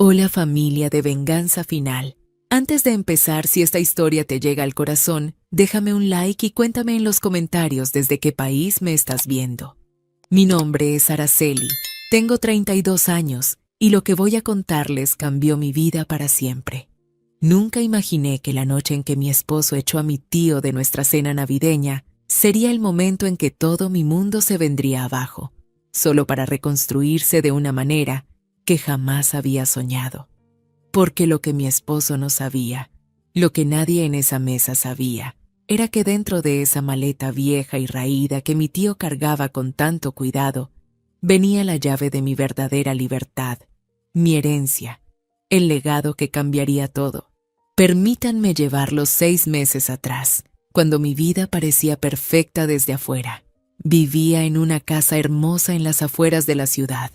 Hola familia de Venganza Final. Antes de empezar, si esta historia te llega al corazón, déjame un like y cuéntame en los comentarios desde qué país me estás viendo. Mi nombre es Araceli, tengo 32 años y lo que voy a contarles cambió mi vida para siempre. Nunca imaginé que la noche en que mi esposo echó a mi tío de nuestra cena navideña sería el momento en que todo mi mundo se vendría abajo, solo para reconstruirse de una manera que jamás había soñado. Porque lo que mi esposo no sabía, lo que nadie en esa mesa sabía, era que dentro de esa maleta vieja y raída que mi tío cargaba con tanto cuidado, venía la llave de mi verdadera libertad, mi herencia, el legado que cambiaría todo. Permítanme llevarlos 6 meses atrás, cuando mi vida parecía perfecta desde afuera. Vivía en una casa hermosa en las afueras de la ciudad.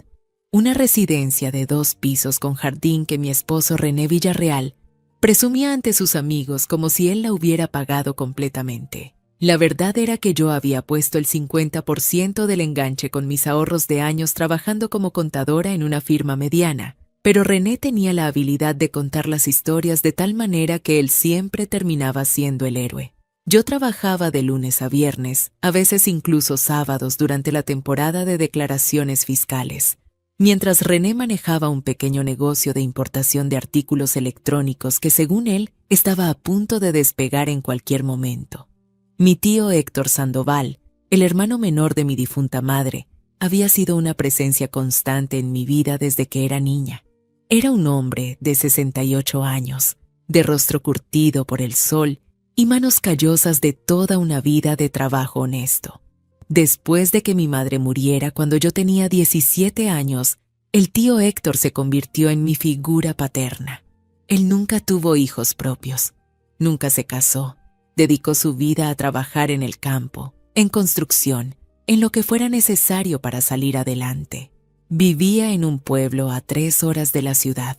Una residencia de 2 pisos con jardín que mi esposo René Villarreal presumía ante sus amigos como si él la hubiera pagado completamente. La verdad era que yo había puesto el 50% del enganche con mis ahorros de años trabajando como contadora en una firma mediana, pero René tenía la habilidad de contar las historias de tal manera que él siempre terminaba siendo el héroe. Yo trabajaba de lunes a viernes, a veces incluso sábados durante la temporada de declaraciones fiscales, mientras René manejaba un pequeño negocio de importación de artículos electrónicos que, según él, estaba a punto de despegar en cualquier momento. Mi tío Héctor Sandoval, el hermano menor de mi difunta madre, había sido una presencia constante en mi vida desde que era niña. Era un hombre de 68 años, de rostro curtido por el sol y manos callosas de toda una vida de trabajo honesto. Después de que mi madre muriera cuando yo tenía 17 años, el tío Héctor se convirtió en mi figura paterna. Él nunca tuvo hijos propios, nunca se casó, dedicó su vida a trabajar en el campo, en construcción, en lo que fuera necesario para salir adelante. Vivía en un pueblo a 3 horas de la ciudad,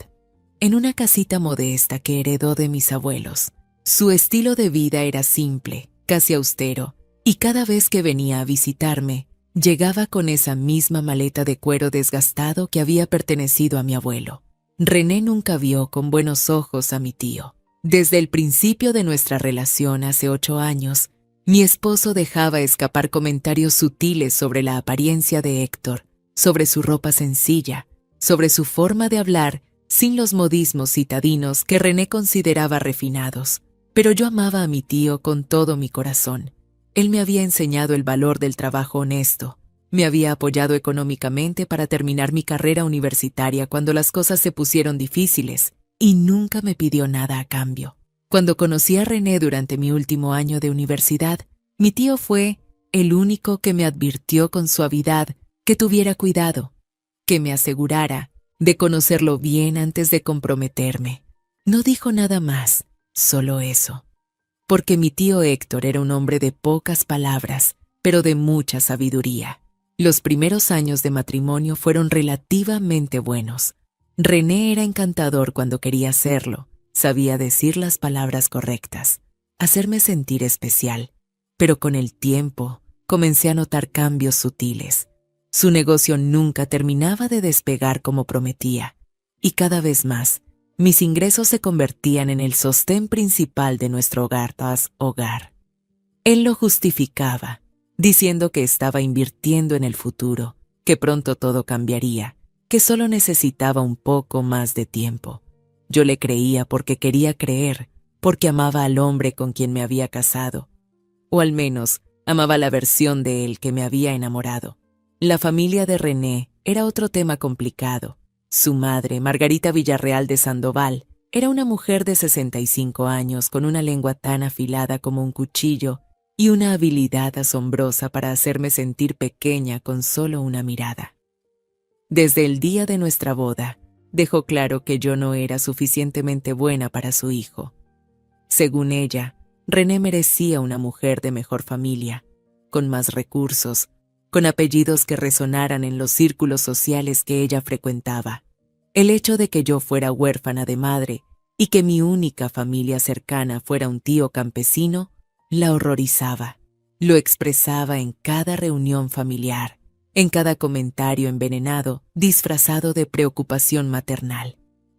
en una casita modesta que heredó de mis abuelos. Su estilo de vida era simple, casi austero, y cada vez que venía a visitarme, llegaba con esa misma maleta de cuero desgastado que había pertenecido a mi abuelo. René nunca vio con buenos ojos a mi tío. Desde el principio de nuestra relación hace 8 años, mi esposo dejaba escapar comentarios sutiles sobre la apariencia de Héctor, sobre su ropa sencilla, sobre su forma de hablar sin los modismos citadinos que René consideraba refinados. Pero yo amaba a mi tío con todo mi corazón. Él me había enseñado el valor del trabajo honesto, me había apoyado económicamente para terminar mi carrera universitaria cuando las cosas se pusieron difíciles y nunca me pidió nada a cambio. Cuando conocí a René durante mi último año de universidad, mi tío fue el único que me advirtió con suavidad que tuviera cuidado, que me asegurara de conocerlo bien antes de comprometerme. No dijo nada más, solo eso. Porque mi tío Héctor era un hombre de pocas palabras, pero de mucha sabiduría. Los primeros años de matrimonio fueron relativamente buenos. René era encantador cuando quería serlo, sabía decir las palabras correctas, hacerme sentir especial, pero con el tiempo comencé a notar cambios sutiles. Su negocio nunca terminaba de despegar como prometía, y cada vez más, mis ingresos se convertían en el sostén principal de nuestro hogar. Él lo justificaba, diciendo que estaba invirtiendo en el futuro, que pronto todo cambiaría, que solo necesitaba un poco más de tiempo. Yo le creía porque quería creer, porque amaba al hombre con quien me había casado, o al menos amaba la versión de él que me había enamorado. La familia de René era otro tema complicado. Su madre, Margarita Villarreal de Sandoval, era una mujer de 65 años con una lengua tan afilada como un cuchillo y una habilidad asombrosa para hacerme sentir pequeña con solo una mirada. Desde el día de nuestra boda, dejó claro que yo no era suficientemente buena para su hijo. Según ella, René merecía una mujer de mejor familia, con más recursos, con apellidos que resonaran en los círculos sociales que ella frecuentaba. El hecho de que yo fuera huérfana de madre y que mi única familia cercana fuera un tío campesino, la horrorizaba. Lo expresaba en cada reunión familiar, en cada comentario envenenado disfrazado de preocupación maternal.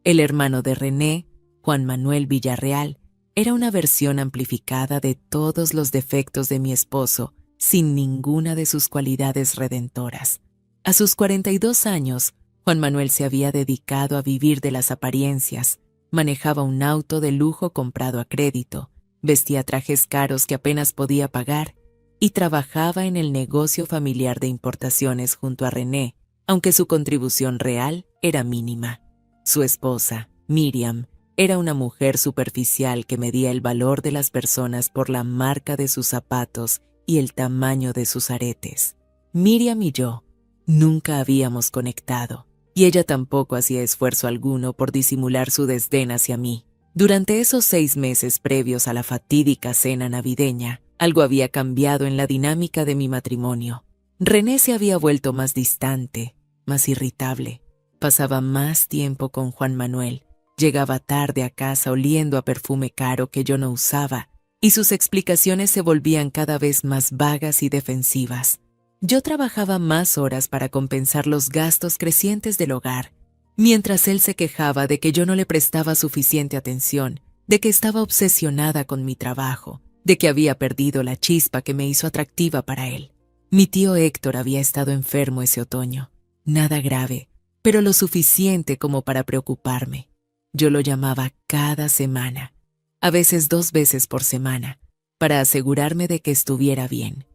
El hermano de René, Juan Manuel Villarreal, era una versión amplificada de todos los defectos de mi esposo, sin ninguna de sus cualidades redentoras. A sus 42 años, Juan Manuel se había dedicado a vivir de las apariencias, manejaba un auto de lujo comprado a crédito, vestía trajes caros que apenas podía pagar y trabajaba en el negocio familiar de importaciones junto a René, aunque su contribución real era mínima. Su esposa, Miriam, era una mujer superficial que medía el valor de las personas por la marca de sus zapatos y el tamaño de sus aretes. Miriam y yo nunca habíamos conectado, y ella tampoco hacía esfuerzo alguno por disimular su desdén hacia mí. Durante esos 6 meses previos a la fatídica cena navideña, algo había cambiado en la dinámica de mi matrimonio. René se había vuelto más distante, más irritable. Pasaba más tiempo con Juan Manuel. Llegaba tarde a casa oliendo a perfume caro que yo no usaba, y sus explicaciones se volvían cada vez más vagas y defensivas. Yo trabajaba más horas para compensar los gastos crecientes del hogar, mientras él se quejaba de que yo no le prestaba suficiente atención, de que estaba obsesionada con mi trabajo, de que había perdido la chispa que me hizo atractiva para él. Mi tío Héctor había estado enfermo ese otoño. Nada grave, pero lo suficiente como para preocuparme. Yo lo llamaba cada semana, a veces 2 veces por semana, para asegurarme de que estuviera bien.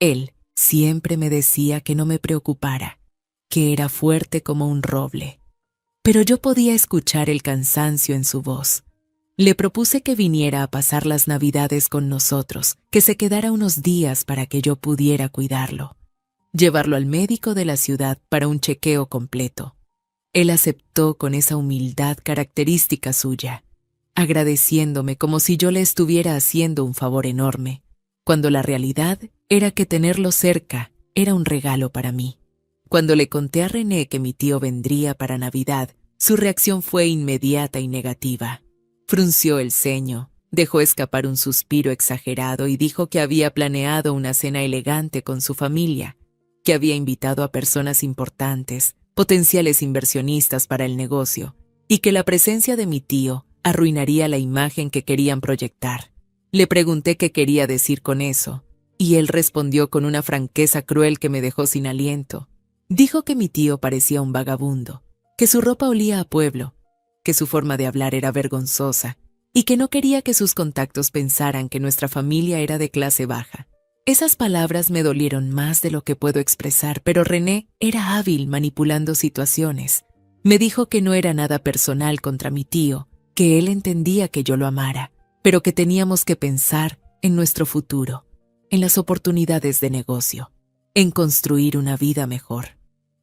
Él siempre me decía que no me preocupara, que era fuerte como un roble. Pero yo podía escuchar el cansancio en su voz. Le propuse que viniera a pasar las Navidades con nosotros, que se quedara unos días para que yo pudiera cuidarlo. Llevarlo al médico de la ciudad para un chequeo completo. Él aceptó con esa humildad característica suya, agradeciéndome como si yo le estuviera haciendo un favor enorme, cuando la realidad era que tenerlo cerca era un regalo para mí. Cuando le conté a René que mi tío vendría para Navidad, su reacción fue inmediata y negativa. Frunció el ceño, dejó escapar un suspiro exagerado y dijo que había planeado una cena elegante con su familia, que había invitado a personas importantes, potenciales inversionistas para el negocio, y que la presencia de mi tío arruinaría la imagen que querían proyectar. Le pregunté qué quería decir con eso, y él respondió con una franqueza cruel que me dejó sin aliento. Dijo que mi tío parecía un vagabundo, que su ropa olía a pueblo, que su forma de hablar era vergonzosa, y que no quería que sus contactos pensaran que nuestra familia era de clase baja. Esas palabras me dolieron más de lo que puedo expresar, pero René era hábil manipulando situaciones. Me dijo que no era nada personal contra mi tío, que él entendía que yo lo amara, pero que teníamos que pensar en nuestro futuro, en las oportunidades de negocio, en construir una vida mejor.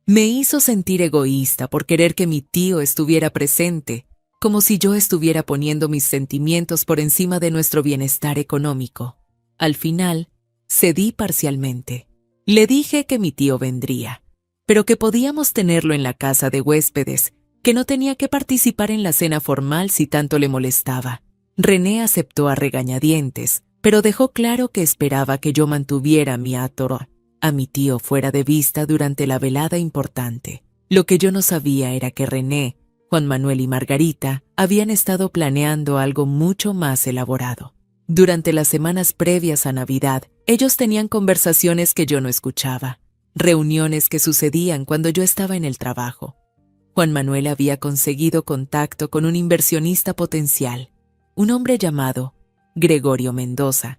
Me hizo sentir egoísta por querer que mi tío estuviera presente, como si yo estuviera poniendo mis sentimientos por encima de nuestro bienestar económico. Al final, cedí parcialmente. Le dije que mi tío vendría, pero que podíamos tenerlo en la casa de huéspedes, que no tenía que participar en la cena formal si tanto le molestaba. René aceptó a regañadientes, pero dejó claro que esperaba que yo mantuviera a mi tío fuera de vista durante la velada importante. Lo que yo no sabía era que René, Juan Manuel y Margarita habían estado planeando algo mucho más elaborado. Durante las semanas previas a Navidad, ellos tenían conversaciones que yo no escuchaba, reuniones que sucedían cuando yo estaba en el trabajo. Juan Manuel había conseguido contacto con un inversionista potencial, un hombre llamado Gregorio Mendoza,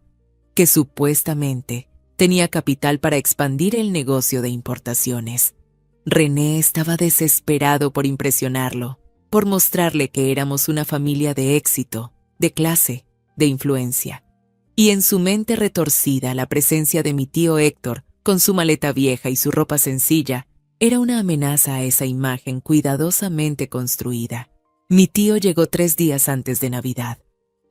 que supuestamente tenía capital para expandir el negocio de importaciones. René estaba desesperado por impresionarlo, por mostrarle que éramos una familia de éxito, de clase, de influencia. Y en su mente retorcida, la presencia de mi tío Héctor, con su maleta vieja y su ropa sencilla, era una amenaza a esa imagen cuidadosamente construida. Mi tío llegó 3 días antes de Navidad.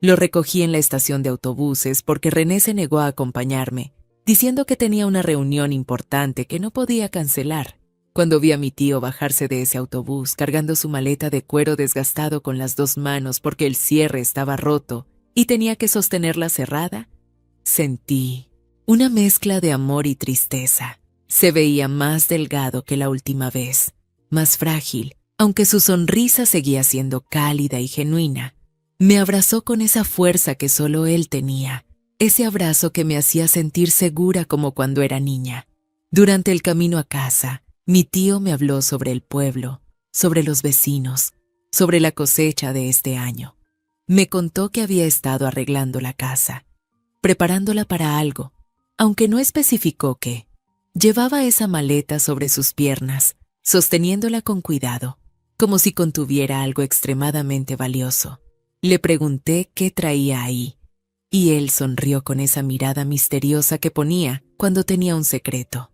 Lo recogí en la estación de autobuses porque René se negó a acompañarme, diciendo que tenía una reunión importante que no podía cancelar. Cuando vi a mi tío bajarse de ese autobús cargando su maleta de cuero desgastado con las 2 manos porque el cierre estaba roto y tenía que sostenerla cerrada, sentí una mezcla de amor y tristeza. Se veía más delgado que la última vez, más frágil, Aunque su sonrisa seguía siendo cálida y genuina, me abrazó con esa fuerza que solo él tenía, ese abrazo que me hacía sentir segura como cuando era niña. Durante el camino a casa, mi tío me habló sobre el pueblo, sobre los vecinos, sobre la cosecha de este año. Me contó que había estado arreglando la casa, preparándola para algo, aunque no especificó qué. Llevaba esa maleta sobre sus piernas, sosteniéndola con cuidado, como si contuviera algo extremadamente valioso. Le pregunté qué traía ahí, y él sonrió con esa mirada misteriosa que ponía cuando tenía un secreto.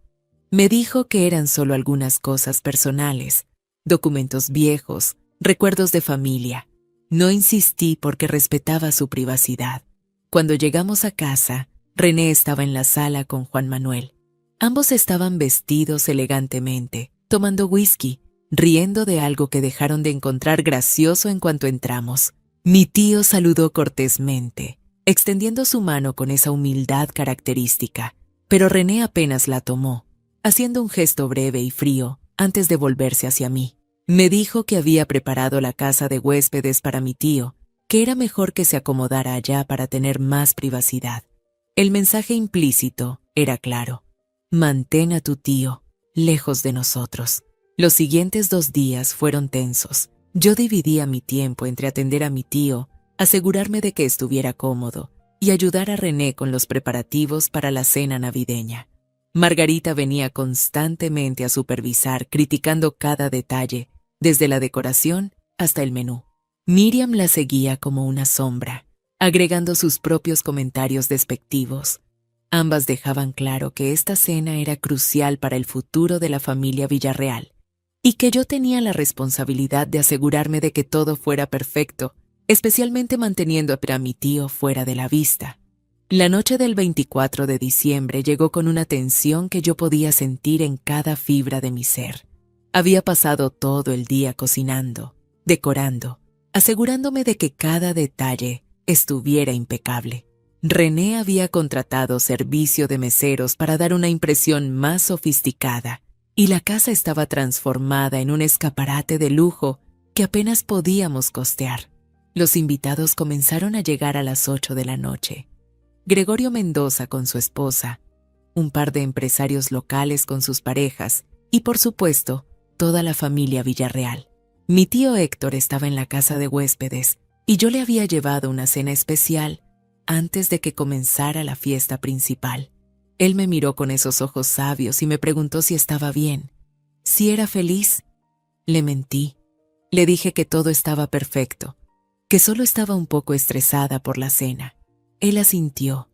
Me dijo que eran solo algunas cosas personales, documentos viejos, recuerdos de familia. No insistí porque respetaba su privacidad. Cuando llegamos a casa, René estaba en la sala con Juan Manuel. Ambos estaban vestidos elegantemente, tomando whisky, riendo de algo que dejaron de encontrar gracioso en cuanto entramos. Mi tío saludó cortésmente, extendiendo su mano con esa humildad característica, pero René apenas la tomó, haciendo un gesto breve y frío antes de volverse hacia mí. Me dijo que había preparado la casa de huéspedes para mi tío, que era mejor que se acomodara allá para tener más privacidad. El mensaje implícito era claro: mantén a tu tío lejos de nosotros. Los siguientes 2 días fueron tensos. Yo dividía mi tiempo entre atender a mi tío, asegurarme de que estuviera cómodo y ayudar a René con los preparativos para la cena navideña. Margarita venía constantemente a supervisar, criticando cada detalle, desde la decoración hasta el menú. Miriam la seguía como una sombra, agregando sus propios comentarios despectivos. Ambas dejaban claro que esta cena era crucial para el futuro de la familia Villarreal y que yo tenía la responsabilidad de asegurarme de que todo fuera perfecto, especialmente manteniendo a mi tío fuera de la vista. La noche del 24 de diciembre llegó con una tensión que yo podía sentir en cada fibra de mi ser. Había pasado todo el día cocinando, decorando, asegurándome de que cada detalle estuviera impecable. René había contratado servicio de meseros para dar una impresión más sofisticada, y la casa estaba transformada en un escaparate de lujo que apenas podíamos costear. Los invitados comenzaron a llegar a las 8 de la noche. Gregorio Mendoza con su esposa, un par de empresarios locales con sus parejas y, por supuesto, toda la familia Villarreal. Mi tío Héctor estaba en la casa de huéspedes y yo le había llevado una cena especial antes de que comenzara la fiesta principal. Él me miró con esos ojos sabios y me preguntó si estaba bien, si era feliz. Le mentí. Le dije que todo estaba perfecto, que solo estaba un poco estresada por la cena. Él asintió,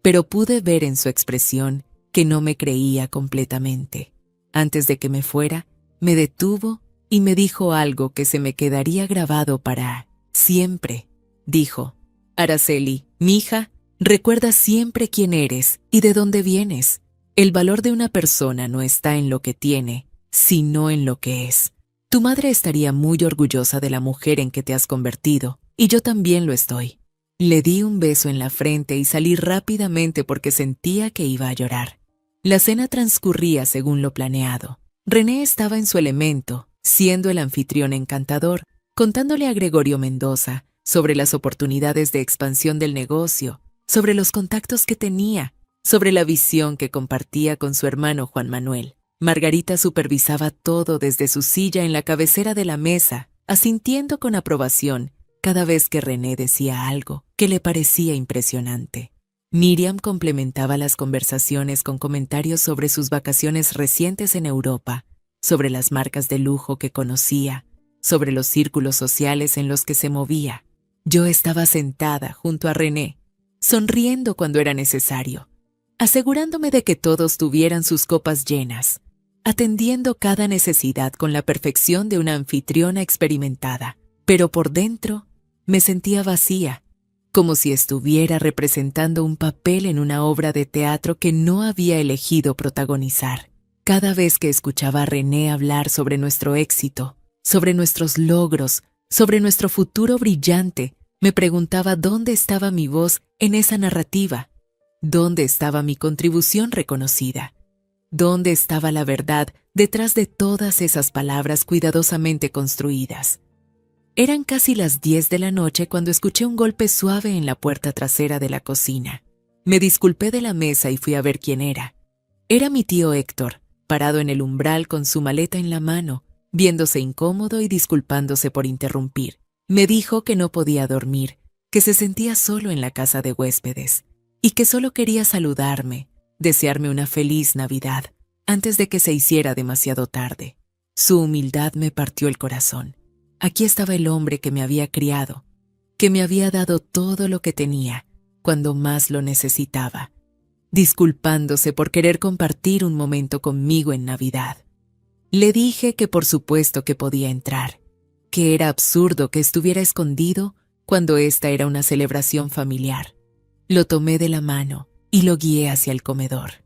pero pude ver en su expresión que no me creía completamente. Antes de que me fuera, me detuvo y me dijo algo que se me quedaría grabado para siempre. Dijo: Araceli, mija, recuerda siempre quién eres y de dónde vienes. El valor de una persona no está en lo que tiene, sino en lo que es. Tu madre estaría muy orgullosa de la mujer en que te has convertido, y yo también lo estoy. Le di un beso en la frente y salí rápidamente porque sentía que iba a llorar. La cena transcurría según lo planeado. René estaba en su elemento, siendo el anfitrión encantador, contándole a Gregorio Mendoza sobre las oportunidades de expansión del negocio, sobre los contactos que tenía, sobre la visión que compartía con su hermano Juan Manuel. Margarita supervisaba todo desde su silla en la cabecera de la mesa, asintiendo con aprobación cada vez que René decía algo que le parecía impresionante. Miriam complementaba las conversaciones con comentarios sobre sus vacaciones recientes en Europa, sobre las marcas de lujo que conocía, sobre los círculos sociales en los que se movía. Yo estaba sentada junto a René, sonriendo cuando era necesario, asegurándome de que todos tuvieran sus copas llenas, atendiendo cada necesidad con la perfección de una anfitriona experimentada. Pero por dentro me sentía vacía, como si estuviera representando un papel en una obra de teatro que no había elegido protagonizar. Cada vez que escuchaba a René hablar sobre nuestro éxito, sobre nuestros logros, sobre nuestro futuro brillante, me preguntaba dónde estaba mi voz en esa narrativa, dónde estaba mi contribución reconocida. ¿Dónde estaba la verdad detrás de todas esas palabras cuidadosamente construidas? Eran casi las 10 de la noche cuando escuché un golpe suave en la puerta trasera de la cocina. Me disculpé de la mesa y fui a ver quién era. Era mi tío Héctor, parado en el umbral con su maleta en la mano, viéndose incómodo y disculpándose por interrumpir. Me dijo que no podía dormir, que se sentía solo en la casa de huéspedes y que solo quería saludarme, desearme una feliz Navidad, antes de que se hiciera demasiado tarde. Su humildad me partió el corazón. Aquí estaba el hombre que me había criado, que me había dado todo lo que tenía, cuando más lo necesitaba, disculpándose por querer compartir un momento conmigo en Navidad. Le dije que por supuesto que podía entrar, que era absurdo que estuviera escondido cuando esta era una celebración familiar. Lo tomé de la mano y lo guié hacia el comedor.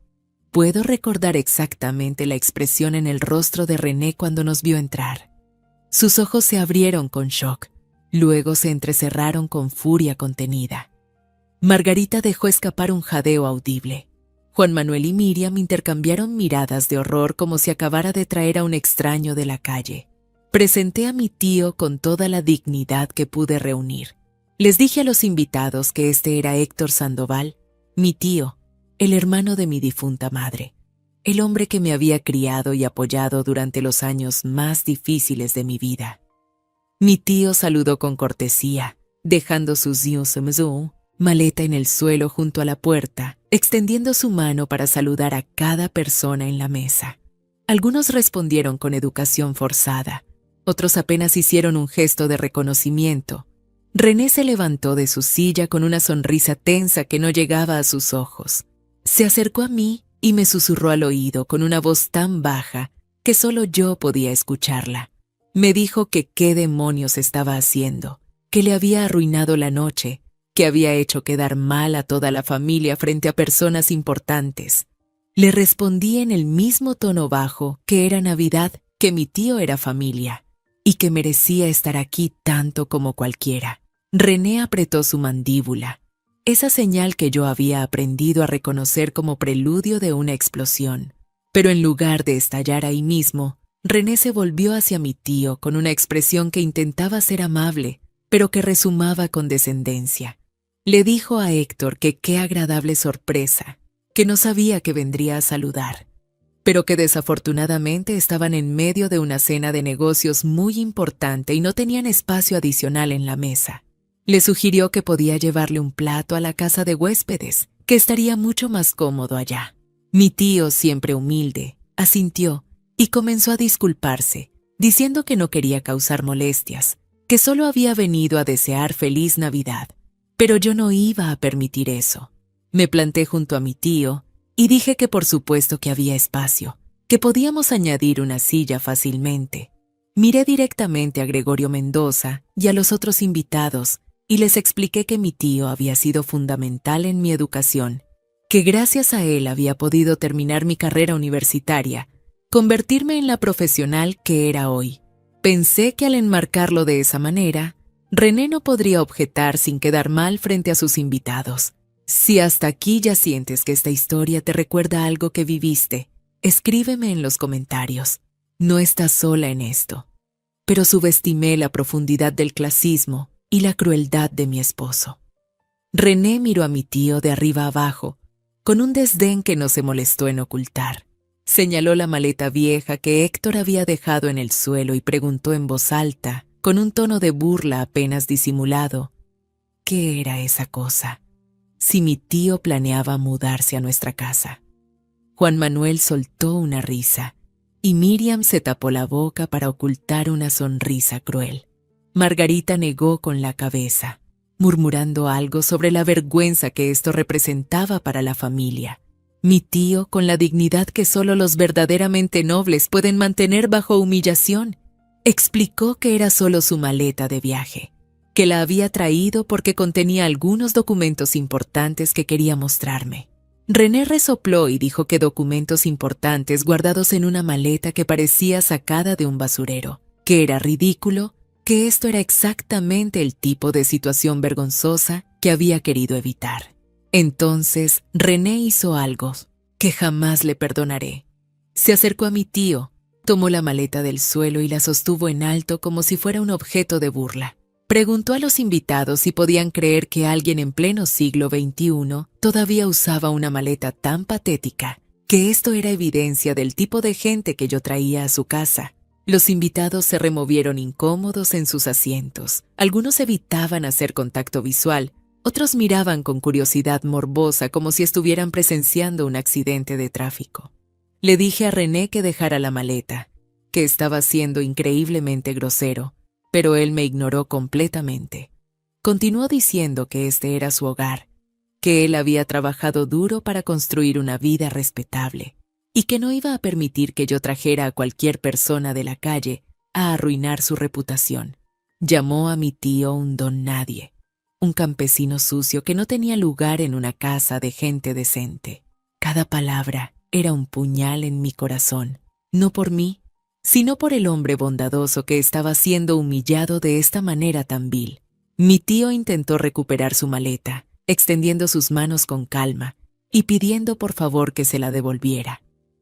Puedo recordar exactamente la expresión en el rostro de René cuando nos vio entrar. Sus ojos se abrieron con shock, luego se entrecerraron con furia contenida. Margarita dejó escapar un jadeo audible. Juan Manuel y Miriam intercambiaron miradas de horror como si acabara de traer a un extraño de la calle. Presenté a mi tío con toda la dignidad que pude reunir. Les dije a los invitados que este era Héctor Sandoval, mi tío, el hermano de mi difunta madre, el hombre que me había criado y apoyado durante los años más difíciles de mi vida. Mi tío saludó con cortesía, dejando su maleta en el suelo junto a la puerta, extendiendo su mano para saludar a cada persona en la mesa. Algunos respondieron con educación forzada, otros apenas hicieron un gesto de reconocimiento. René se levantó de su silla con una sonrisa tensa que no llegaba a sus ojos. Se acercó a mí y me susurró al oído con una voz tan baja que solo yo podía escucharla. Me dijo que qué demonios estaba haciendo, que le había arruinado la noche, que había hecho quedar mal a toda la familia frente a personas importantes. Le respondí en el mismo tono bajo que era Navidad, que mi tío era familia y que merecía estar aquí tanto como cualquiera. René apretó su mandíbula, esa señal que yo había aprendido a reconocer como preludio de una explosión. Pero en lugar de estallar ahí mismo, René se volvió hacia mi tío con una expresión que intentaba ser amable, pero que rezumaba condescendencia. Le dijo a Héctor que qué agradable sorpresa, que no sabía que vendría a saludar, pero que desafortunadamente estaban en medio de una cena de negocios muy importante y no tenían espacio adicional en la mesa. Le sugirió que podía llevarle un plato a la casa de huéspedes, que estaría mucho más cómodo allá. Mi tío, siempre humilde, asintió y comenzó a disculparse, diciendo que no quería causar molestias, que solo había venido a desear feliz Navidad. Pero yo no iba a permitir eso. Me planté junto a mi tío y dije que por supuesto que había espacio, que podíamos añadir una silla fácilmente. Miré directamente a Gregorio Mendoza y a los otros invitados y les expliqué que mi tío había sido fundamental en mi educación, que gracias a él había podido terminar mi carrera universitaria, convertirme en la profesional que era hoy. Pensé que al enmarcarlo de esa manera, René no podría objetar sin quedar mal frente a sus invitados. Si hasta aquí ya sientes que esta historia te recuerda algo que viviste, escríbeme en los comentarios. No estás sola en esto. Pero subestimé la profundidad del clasismo y la crueldad de mi esposo. René miró a mi tío de arriba abajo, con un desdén que no se molestó en ocultar. Señaló la maleta vieja que Héctor había dejado en el suelo y preguntó en voz alta, con un tono de burla apenas disimulado, ¿qué era esa cosa? Si mi tío planeaba mudarse a nuestra casa. Juan Manuel soltó una risa y Miriam se tapó la boca para ocultar una sonrisa cruel. Margarita negó con la cabeza, murmurando algo sobre la vergüenza que esto representaba para la familia. Mi tío, con la dignidad que solo los verdaderamente nobles pueden mantener bajo humillación, explicó que era solo su maleta de viaje, que la había traído porque contenía algunos documentos importantes que quería mostrarme. René resopló y dijo que documentos importantes guardados en una maleta que parecía sacada de un basurero, que era ridículo, que esto era exactamente el tipo de situación vergonzosa que había querido evitar. Entonces, René hizo algo que jamás le perdonaré. Se acercó a mi tío, tomó la maleta del suelo y la sostuvo en alto como si fuera un objeto de burla. Preguntó a los invitados si podían creer que alguien en pleno siglo XXI todavía usaba una maleta tan patética, que esto era evidencia del tipo de gente que yo traía a su casa. Los invitados se removieron incómodos en sus asientos. Algunos evitaban hacer contacto visual, otros miraban con curiosidad morbosa como si estuvieran presenciando un accidente de tráfico. Le dije a René que dejara la maleta, que estaba siendo increíblemente grosero, pero él me ignoró completamente. Continuó diciendo que este era su hogar, que él había trabajado duro para construir una vida respetable y que no iba a permitir que yo trajera a cualquier persona de la calle a arruinar su reputación. Llamó a mi tío un don nadie, un campesino sucio que no tenía lugar en una casa de gente decente. Cada palabra era un puñal en mi corazón, no por mí, sino por el hombre bondadoso que estaba siendo humillado de esta manera tan vil. Mi tío intentó recuperar su maleta, extendiendo sus manos con calma y pidiendo por favor que se la devolviera.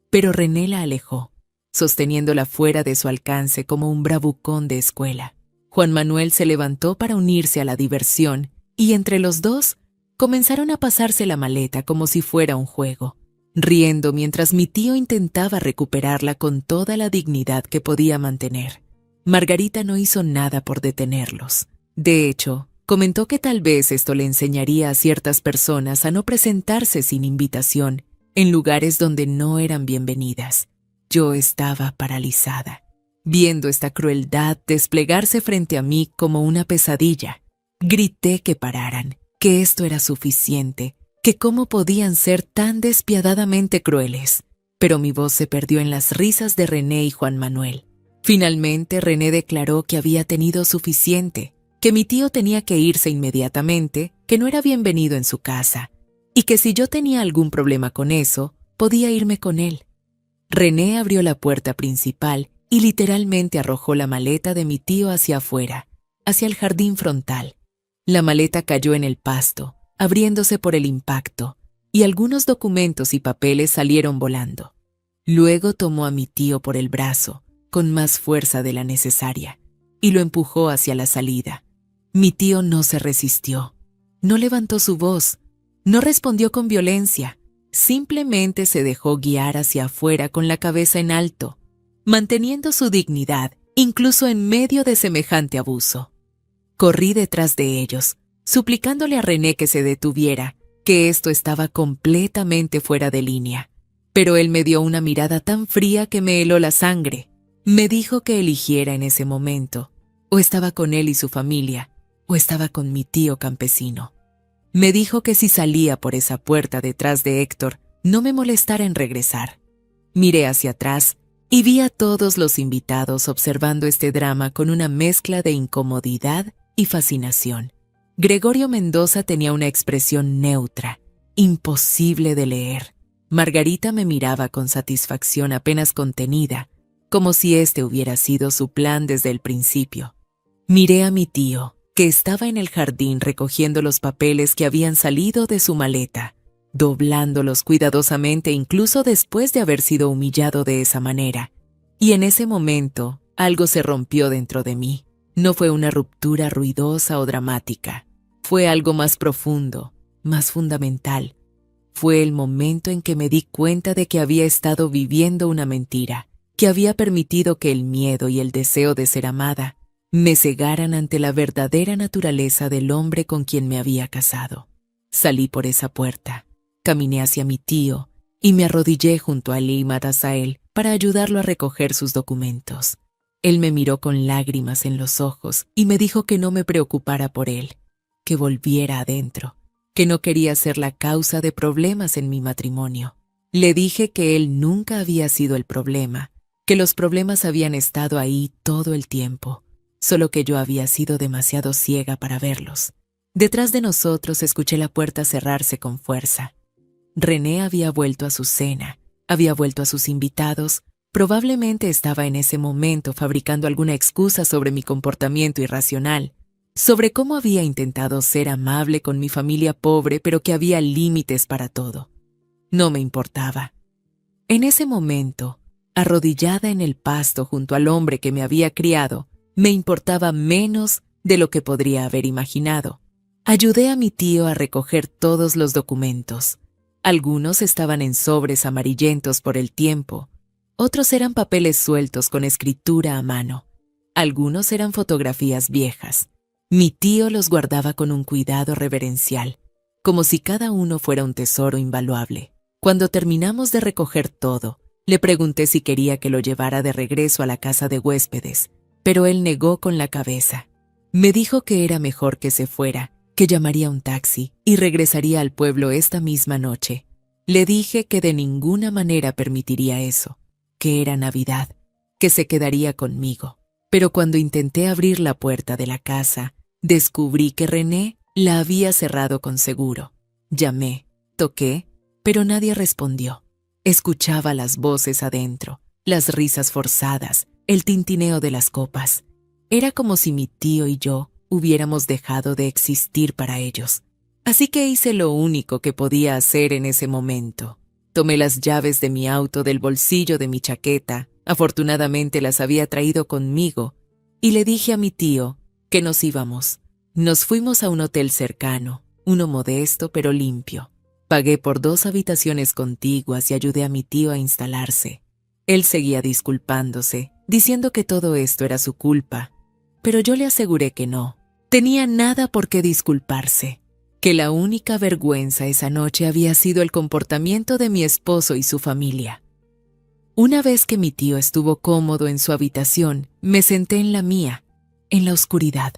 Pero René la alejó, sosteniéndola fuera de su alcance como un bravucón de escuela. Juan Manuel se levantó para unirse a la diversión y entre los dos comenzaron a pasarse la maleta como si fuera un juego, riendo mientras mi tío intentaba recuperarla con toda la dignidad que podía mantener. Margarita no hizo nada por detenerlos. De hecho, comentó que tal vez esto le enseñaría a ciertas personas a no presentarse sin invitación en lugares donde no eran bienvenidas. Yo estaba paralizada, viendo esta crueldad desplegarse frente a mí como una pesadilla. Grité que pararan, que esto era suficiente, que cómo podían ser tan despiadadamente crueles. Pero mi voz se perdió en las risas de René y Juan Manuel. Finalmente René declaró que había tenido suficiente, que mi tío tenía que irse inmediatamente, que no era bienvenido en su casa, y que si yo tenía algún problema con eso, podía irme con él. René abrió la puerta principal y literalmente arrojó la maleta de mi tío hacia afuera, hacia el jardín frontal. La maleta cayó en el pasto, abriéndose por el impacto, y algunos documentos y papeles salieron volando. Luego tomó a mi tío por el brazo, con más fuerza de la necesaria, y lo empujó hacia la salida. Mi tío no se resistió, no levantó su voz, no respondió con violencia, simplemente se dejó guiar hacia afuera con la cabeza en alto, manteniendo su dignidad, incluso en medio de semejante abuso. Corrí detrás de ellos, suplicándole a René que se detuviera, que esto estaba completamente fuera de línea. Pero él me dio una mirada tan fría que me heló la sangre. Me dijo que eligiera en ese momento. O estaba con él y su familia, o estaba con mi tío campesino. Me dijo que si salía por esa puerta detrás de Héctor, no me molestara en regresar. Miré hacia atrás y vi a todos los invitados observando este drama con una mezcla de incomodidad y fascinación. Gregorio Mendoza tenía una expresión neutra, imposible de leer. Margarita me miraba con satisfacción apenas contenida, como si este hubiera sido su plan desde el principio. Miré a mi tío, que estaba en el jardín recogiendo los papeles que habían salido de su maleta, doblándolos cuidadosamente incluso después de haber sido humillado de esa manera. Y en ese momento, algo se rompió dentro de mí. No fue una ruptura ruidosa o dramática. Fue algo más profundo, más fundamental. Fue el momento en que me di cuenta de que había estado viviendo una mentira, que había permitido que el miedo y el deseo de ser amada me cegaran ante la verdadera naturaleza del hombre con quien me había casado. Salí por esa puerta, caminé hacia mi tío y me arrodillé junto a Ali Matasael para ayudarlo a recoger sus documentos. Él me miró con lágrimas en los ojos y me dijo que no me preocupara por él, que volviera adentro, que no quería ser la causa de problemas en mi matrimonio. Le dije que él nunca había sido el problema, que los problemas habían estado ahí todo el tiempo, solo que yo había sido demasiado ciega para verlos. Detrás de nosotros escuché la puerta cerrarse con fuerza. René había vuelto a su cena, había vuelto a sus invitados. Probablemente estaba en ese momento fabricando alguna excusa sobre mi comportamiento irracional, sobre cómo había intentado ser amable con mi familia pobre, pero que había límites para todo. No me importaba. En ese momento, arrodillada en el pasto junto al hombre que me había criado, me importaba menos de lo que podría haber imaginado. Ayudé a mi tío a recoger todos los documentos. Algunos estaban en sobres amarillentos por el tiempo, otros eran papeles sueltos con escritura a mano, algunos eran fotografías viejas. Mi tío los guardaba con un cuidado reverencial, como si cada uno fuera un tesoro invaluable. Cuando terminamos de recoger todo, le pregunté si quería que lo llevara de regreso a la casa de huéspedes, pero él negó con la cabeza. Me dijo que era mejor que se fuera, que llamaría un taxi y regresaría al pueblo esta misma noche. Le dije que de ninguna manera permitiría eso, que era Navidad, que se quedaría conmigo. Pero cuando intenté abrir la puerta de la casa, descubrí que René la había cerrado con seguro. Llamé, toqué, pero nadie respondió. Escuchaba las voces adentro, las risas forzadas, el tintineo de las copas. Era como si mi tío y yo hubiéramos dejado de existir para ellos. Así que hice lo único que podía hacer en ese momento. Tomé las llaves de mi auto del bolsillo de mi chaqueta, afortunadamente las había traído conmigo, y le dije a mi tío que nos íbamos. Nos fuimos a un hotel cercano, uno modesto pero limpio. Pagué por 2 habitaciones contiguas y ayudé a mi tío a instalarse. Él seguía disculpándose, diciendo que todo esto era su culpa, pero yo le aseguré que no. Tenía nada por qué disculparse, que la única vergüenza esa noche había sido el comportamiento de mi esposo y su familia. Una vez que mi tío estuvo cómodo en su habitación, me senté en la mía, en la oscuridad,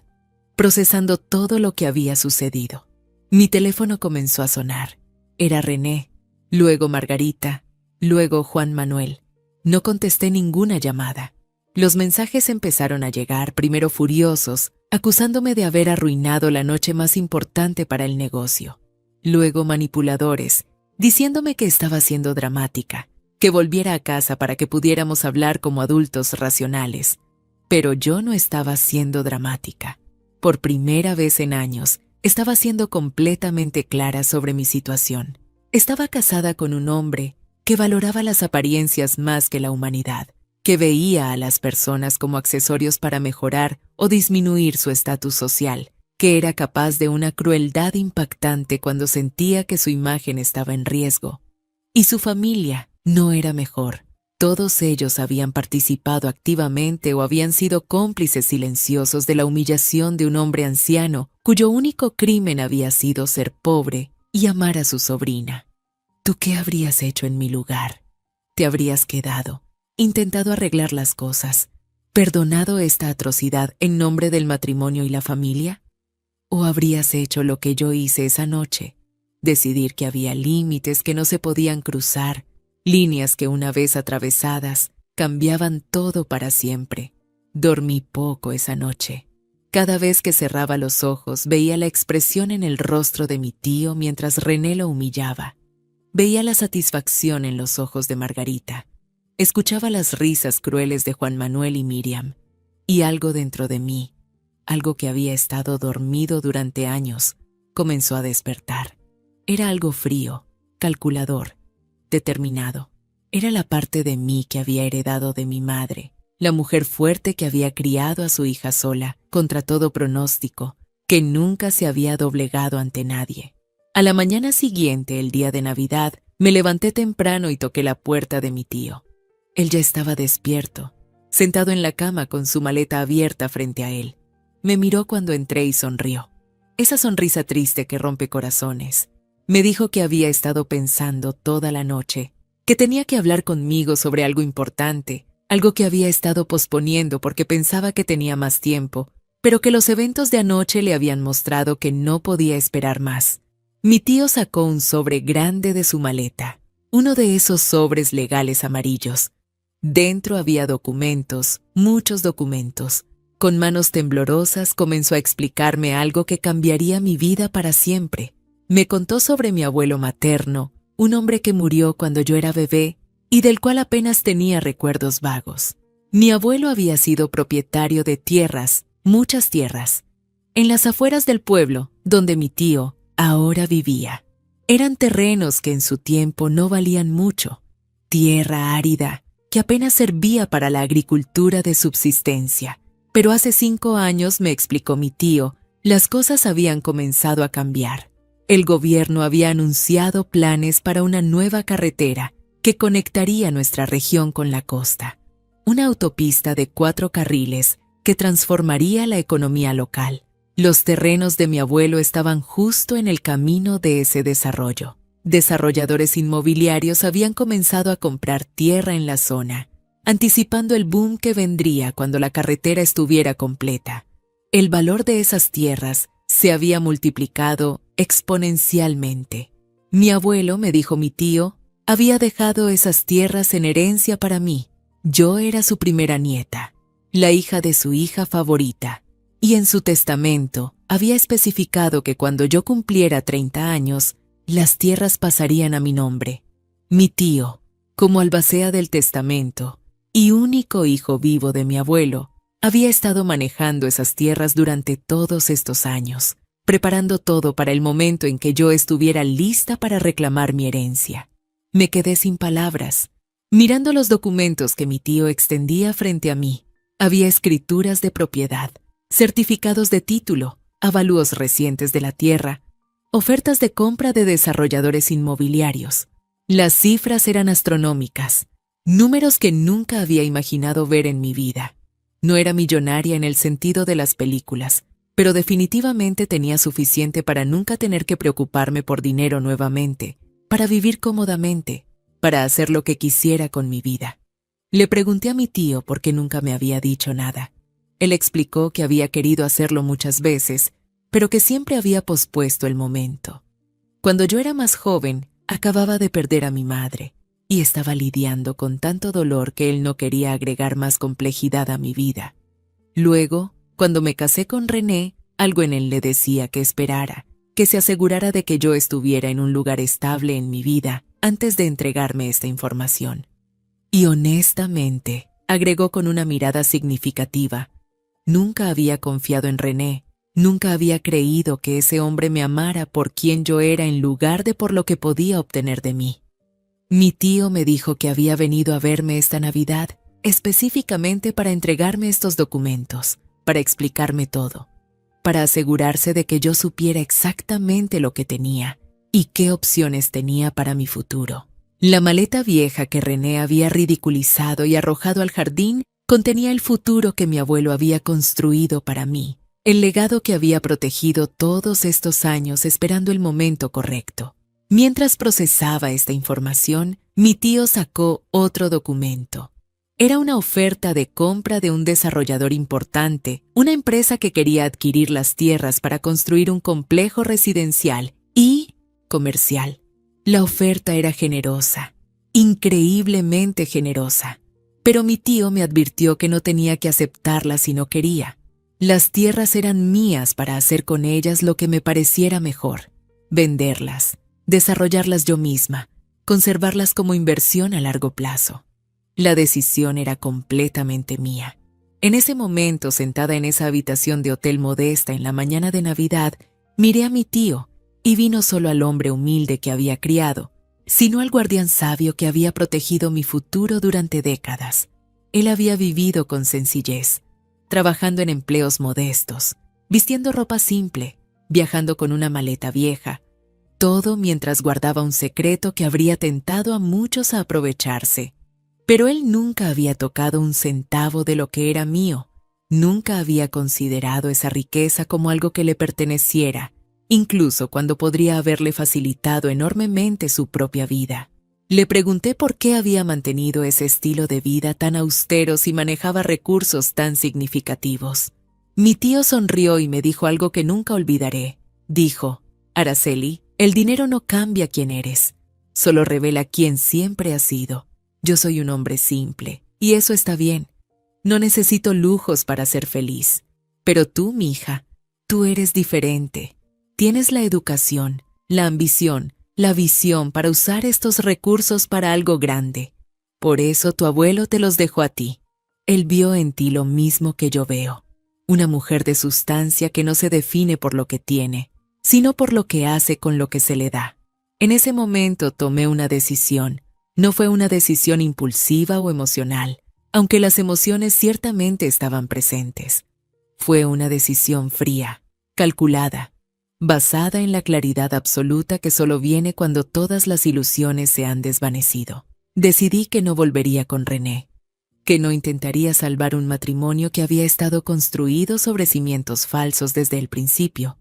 procesando todo lo que había sucedido. Mi teléfono comenzó a sonar. Era René, luego Margarita, luego Juan Manuel. No contesté ninguna llamada. Los mensajes empezaron a llegar, primero furiosos, acusándome de haber arruinado la noche más importante para el negocio. Luego manipuladores, diciéndome que estaba siendo dramática, que volviera a casa para que pudiéramos hablar como adultos racionales. Pero yo no estaba siendo dramática. Por primera vez en años, estaba siendo completamente clara sobre mi situación. Estaba casada con un hombre que valoraba las apariencias más que la humanidad, que veía a las personas como accesorios para mejorar o disminuir su estatus social, que era capaz de una crueldad impactante cuando sentía que su imagen estaba en riesgo. Y su familia no era mejor. Todos ellos habían participado activamente o habían sido cómplices silenciosos de la humillación de un hombre anciano cuyo único crimen había sido ser pobre y amar a su sobrina. ¿Tú qué habrías hecho en mi lugar? ¿Te habrías quedado, intentado arreglar las cosas, perdonado esta atrocidad en nombre del matrimonio y la familia? ¿O habrías hecho lo que yo hice esa noche? Decidir que había límites que no se podían cruzar, líneas que una vez atravesadas cambiaban todo para siempre. Dormí poco esa noche. Cada vez que cerraba los ojos veía la expresión en el rostro de mi tío mientras René lo humillaba. Veía la satisfacción en los ojos de Margarita. Escuchaba las risas crueles de Juan Manuel y Miriam. Y algo dentro de mí, algo que había estado dormido durante años, comenzó a despertar. Era algo frío, calculador, determinado. Era la parte de mí que había heredado de mi madre, la mujer fuerte que había criado a su hija sola, contra todo pronóstico, que nunca se había doblegado ante nadie. A la mañana siguiente, el día de Navidad, me levanté temprano y toqué la puerta de mi tío. Él ya estaba despierto, sentado en la cama con su maleta abierta frente a él. Me miró cuando entré y sonrió. Esa sonrisa triste que rompe corazones. Me dijo que había estado pensando toda la noche, que tenía que hablar conmigo sobre algo importante, algo que había estado posponiendo porque pensaba que tenía más tiempo, pero que los eventos de anoche le habían mostrado que no podía esperar más. Mi tío sacó un sobre grande de su maleta, uno de esos sobres legales amarillos. Dentro había documentos, muchos documentos. Con manos temblorosas comenzó a explicarme algo que cambiaría mi vida para siempre. Me contó sobre mi abuelo materno, un hombre que murió cuando yo era bebé y del cual apenas tenía recuerdos vagos. Mi abuelo había sido propietario de tierras, muchas tierras, en las afueras del pueblo donde mi tío ahora vivía. Eran terrenos que en su tiempo no valían mucho, tierra árida que apenas servía para la agricultura de subsistencia. Pero hace 5 años, me explicó mi tío, las cosas habían comenzado a cambiar. El gobierno había anunciado planes para una nueva carretera que conectaría nuestra región con la costa. Una autopista de 4 carriles que transformaría la economía local. Los terrenos de mi abuelo estaban justo en el camino de ese desarrollo. Desarrolladores inmobiliarios habían comenzado a comprar tierra en la zona, anticipando el boom que vendría cuando la carretera estuviera completa. El valor de esas tierras se había multiplicado exponencialmente. Mi abuelo, me dijo mi tío, había dejado esas tierras en herencia para mí. Yo era su primera nieta, la hija de su hija favorita, y en su testamento había especificado que cuando yo cumpliera 30 años, las tierras pasarían a mi nombre. Mi tío, como albacea del testamento y único hijo vivo de mi abuelo, había estado manejando esas tierras durante todos estos años, preparando todo para el momento en que yo estuviera lista para reclamar mi herencia. Me quedé sin palabras, mirando los documentos que mi tío extendía frente a mí. Había escrituras de propiedad, certificados de título, avalúos recientes de la tierra, ofertas de compra de desarrolladores inmobiliarios. Las cifras eran astronómicas, números que nunca había imaginado ver en mi vida. No era millonaria en el sentido de las películas, pero definitivamente tenía suficiente para nunca tener que preocuparme por dinero nuevamente, para vivir cómodamente, para hacer lo que quisiera con mi vida. Le pregunté a mi tío por qué nunca me había dicho nada. Él explicó que había querido hacerlo muchas veces, pero que siempre había pospuesto el momento. Cuando yo era más joven, acababa de perder a mi madre y estaba lidiando con tanto dolor que él no quería agregar más complejidad a mi vida. Luego, cuando me casé con René, algo en él le decía que esperara, que se asegurara de que yo estuviera en un lugar estable en mi vida antes de entregarme esta información. Y honestamente, agregó con una mirada significativa, nunca había confiado en René. Nunca había creído que ese hombre me amara por quien yo era en lugar de por lo que podía obtener de mí. Mi tío me dijo que había venido a verme esta Navidad, específicamente para entregarme estos documentos, para explicarme todo, para asegurarse de que yo supiera exactamente lo que tenía y qué opciones tenía para mi futuro. La maleta vieja que René había ridiculizado y arrojado al jardín contenía el futuro que mi abuelo había construido para mí. El legado que había protegido todos estos años esperando el momento correcto. Mientras procesaba esta información, mi tío sacó otro documento. Era una oferta de compra de un desarrollador importante, una empresa que quería adquirir las tierras para construir un complejo residencial y comercial. La oferta era generosa, increíblemente generosa, pero mi tío me advirtió que no tenía que aceptarla si no quería. Las tierras eran mías para hacer con ellas lo que me pareciera mejor, venderlas, desarrollarlas yo misma, conservarlas como inversión a largo plazo. La decisión era completamente mía. En ese momento, sentada en esa habitación de hotel modesta en la mañana de Navidad, miré a mi tío y vi no solo al hombre humilde que había criado, sino al guardián sabio que había protegido mi futuro durante décadas. Él había vivido con sencillez, trabajando en empleos modestos, vistiendo ropa simple, viajando con una maleta vieja, todo mientras guardaba un secreto que habría tentado a muchos a aprovecharse. Pero él nunca había tocado un centavo de lo que era mío, nunca había considerado esa riqueza como algo que le perteneciera, incluso cuando podría haberle facilitado enormemente su propia vida. Le pregunté por qué había mantenido ese estilo de vida tan austero si manejaba recursos tan significativos. Mi tío sonrió y me dijo algo que nunca olvidaré. Dijo, Araceli, el dinero no cambia quién eres, solo revela quién siempre has sido. Yo soy un hombre simple, y eso está bien. No necesito lujos para ser feliz. Pero tú, mija, tú eres diferente. Tienes la educación, la ambición, la visión para usar estos recursos para algo grande. Por eso tu abuelo te los dejó a ti. Él vio en ti lo mismo que yo veo. Una mujer de sustancia que no se define por lo que tiene, sino por lo que hace con lo que se le da. En ese momento tomé una decisión, No fue una decisión impulsiva o emocional, aunque las emociones ciertamente estaban presentes. Fue una decisión fría, calculada, basada en la claridad absoluta que solo viene cuando todas las ilusiones se han desvanecido. Decidí que no volvería con René, que no intentaría salvar un matrimonio que había estado construido sobre cimientos falsos desde el principio.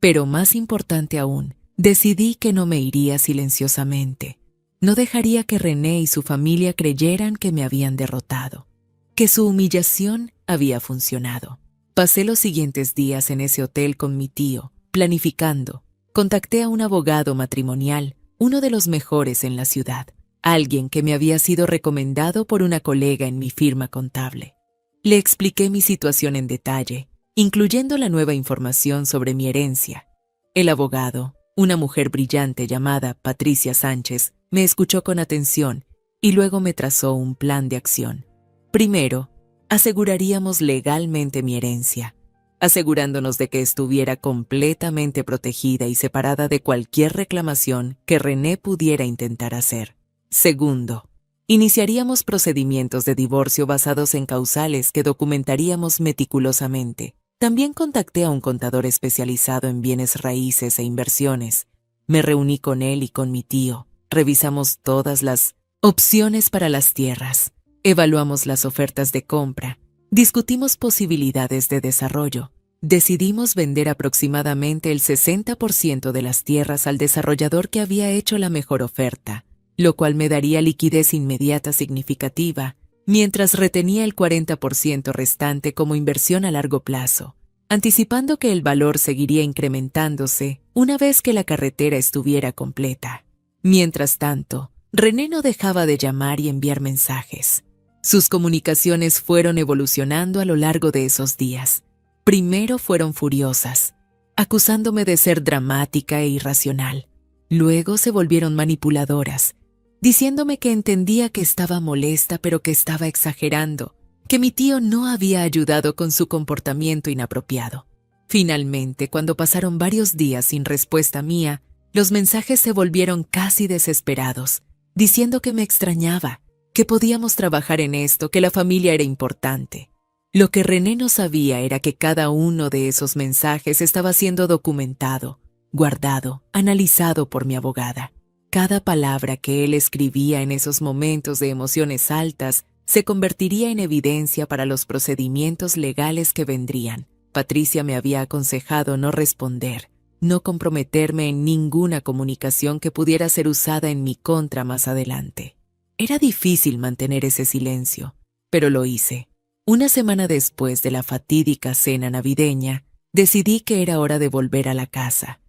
Pero más importante aún, decidí que no me iría silenciosamente. No dejaría que René y su familia creyeran que me habían derrotado, que su humillación había funcionado. Pasé los siguientes días en ese hotel con mi tío, planificando. Contacté a un abogado matrimonial, uno de los mejores en la ciudad, alguien que me había sido recomendado por una colega en mi firma contable. Le expliqué mi situación en detalle, incluyendo la nueva información sobre mi herencia. El abogado, una mujer brillante llamada Patricia Sánchez, me escuchó con atención y luego me trazó un plan de acción. Primero, aseguraríamos legalmente mi herencia, asegurándonos de que estuviera completamente protegida y separada de cualquier reclamación que René pudiera intentar hacer. Segundo, iniciaríamos procedimientos de divorcio basados en causales que documentaríamos meticulosamente. También contacté a un contador especializado en bienes raíces e inversiones. Me reuní con él y con mi tío. Revisamos todas las opciones para las tierras. Evaluamos las ofertas de compra. Discutimos posibilidades de desarrollo. Decidimos vender aproximadamente el 60% de las tierras al desarrollador que había hecho la mejor oferta, lo cual me daría liquidez inmediata significativa, mientras retenía el 40% restante como inversión a largo plazo, anticipando que el valor seguiría incrementándose una vez que la carretera estuviera completa. Mientras tanto, René no dejaba de llamar y enviar mensajes. Sus comunicaciones fueron evolucionando a lo largo de esos días. Primero fueron furiosas, acusándome de ser dramática e irracional. Luego se volvieron manipuladoras, diciéndome que entendía que estaba molesta pero que estaba exagerando, que mi tío no había ayudado con su comportamiento inapropiado. Finalmente, cuando pasaron varios días sin respuesta mía, los mensajes se volvieron casi desesperados, diciendo que me extrañaba, que podíamos trabajar en esto, que la familia era importante. Lo que René no sabía era que cada uno de esos mensajes estaba siendo documentado, guardado, analizado por mi abogada. Cada palabra que él escribía en esos momentos de emociones altas se convertiría en evidencia para los procedimientos legales que vendrían. Patricia me había aconsejado no responder, no comprometerme en ninguna comunicación que pudiera ser usada en mi contra más adelante. Era difícil mantener ese silencio, pero lo hice. Una semana después de la fatídica cena navideña, decidí que era hora de volver a la casa,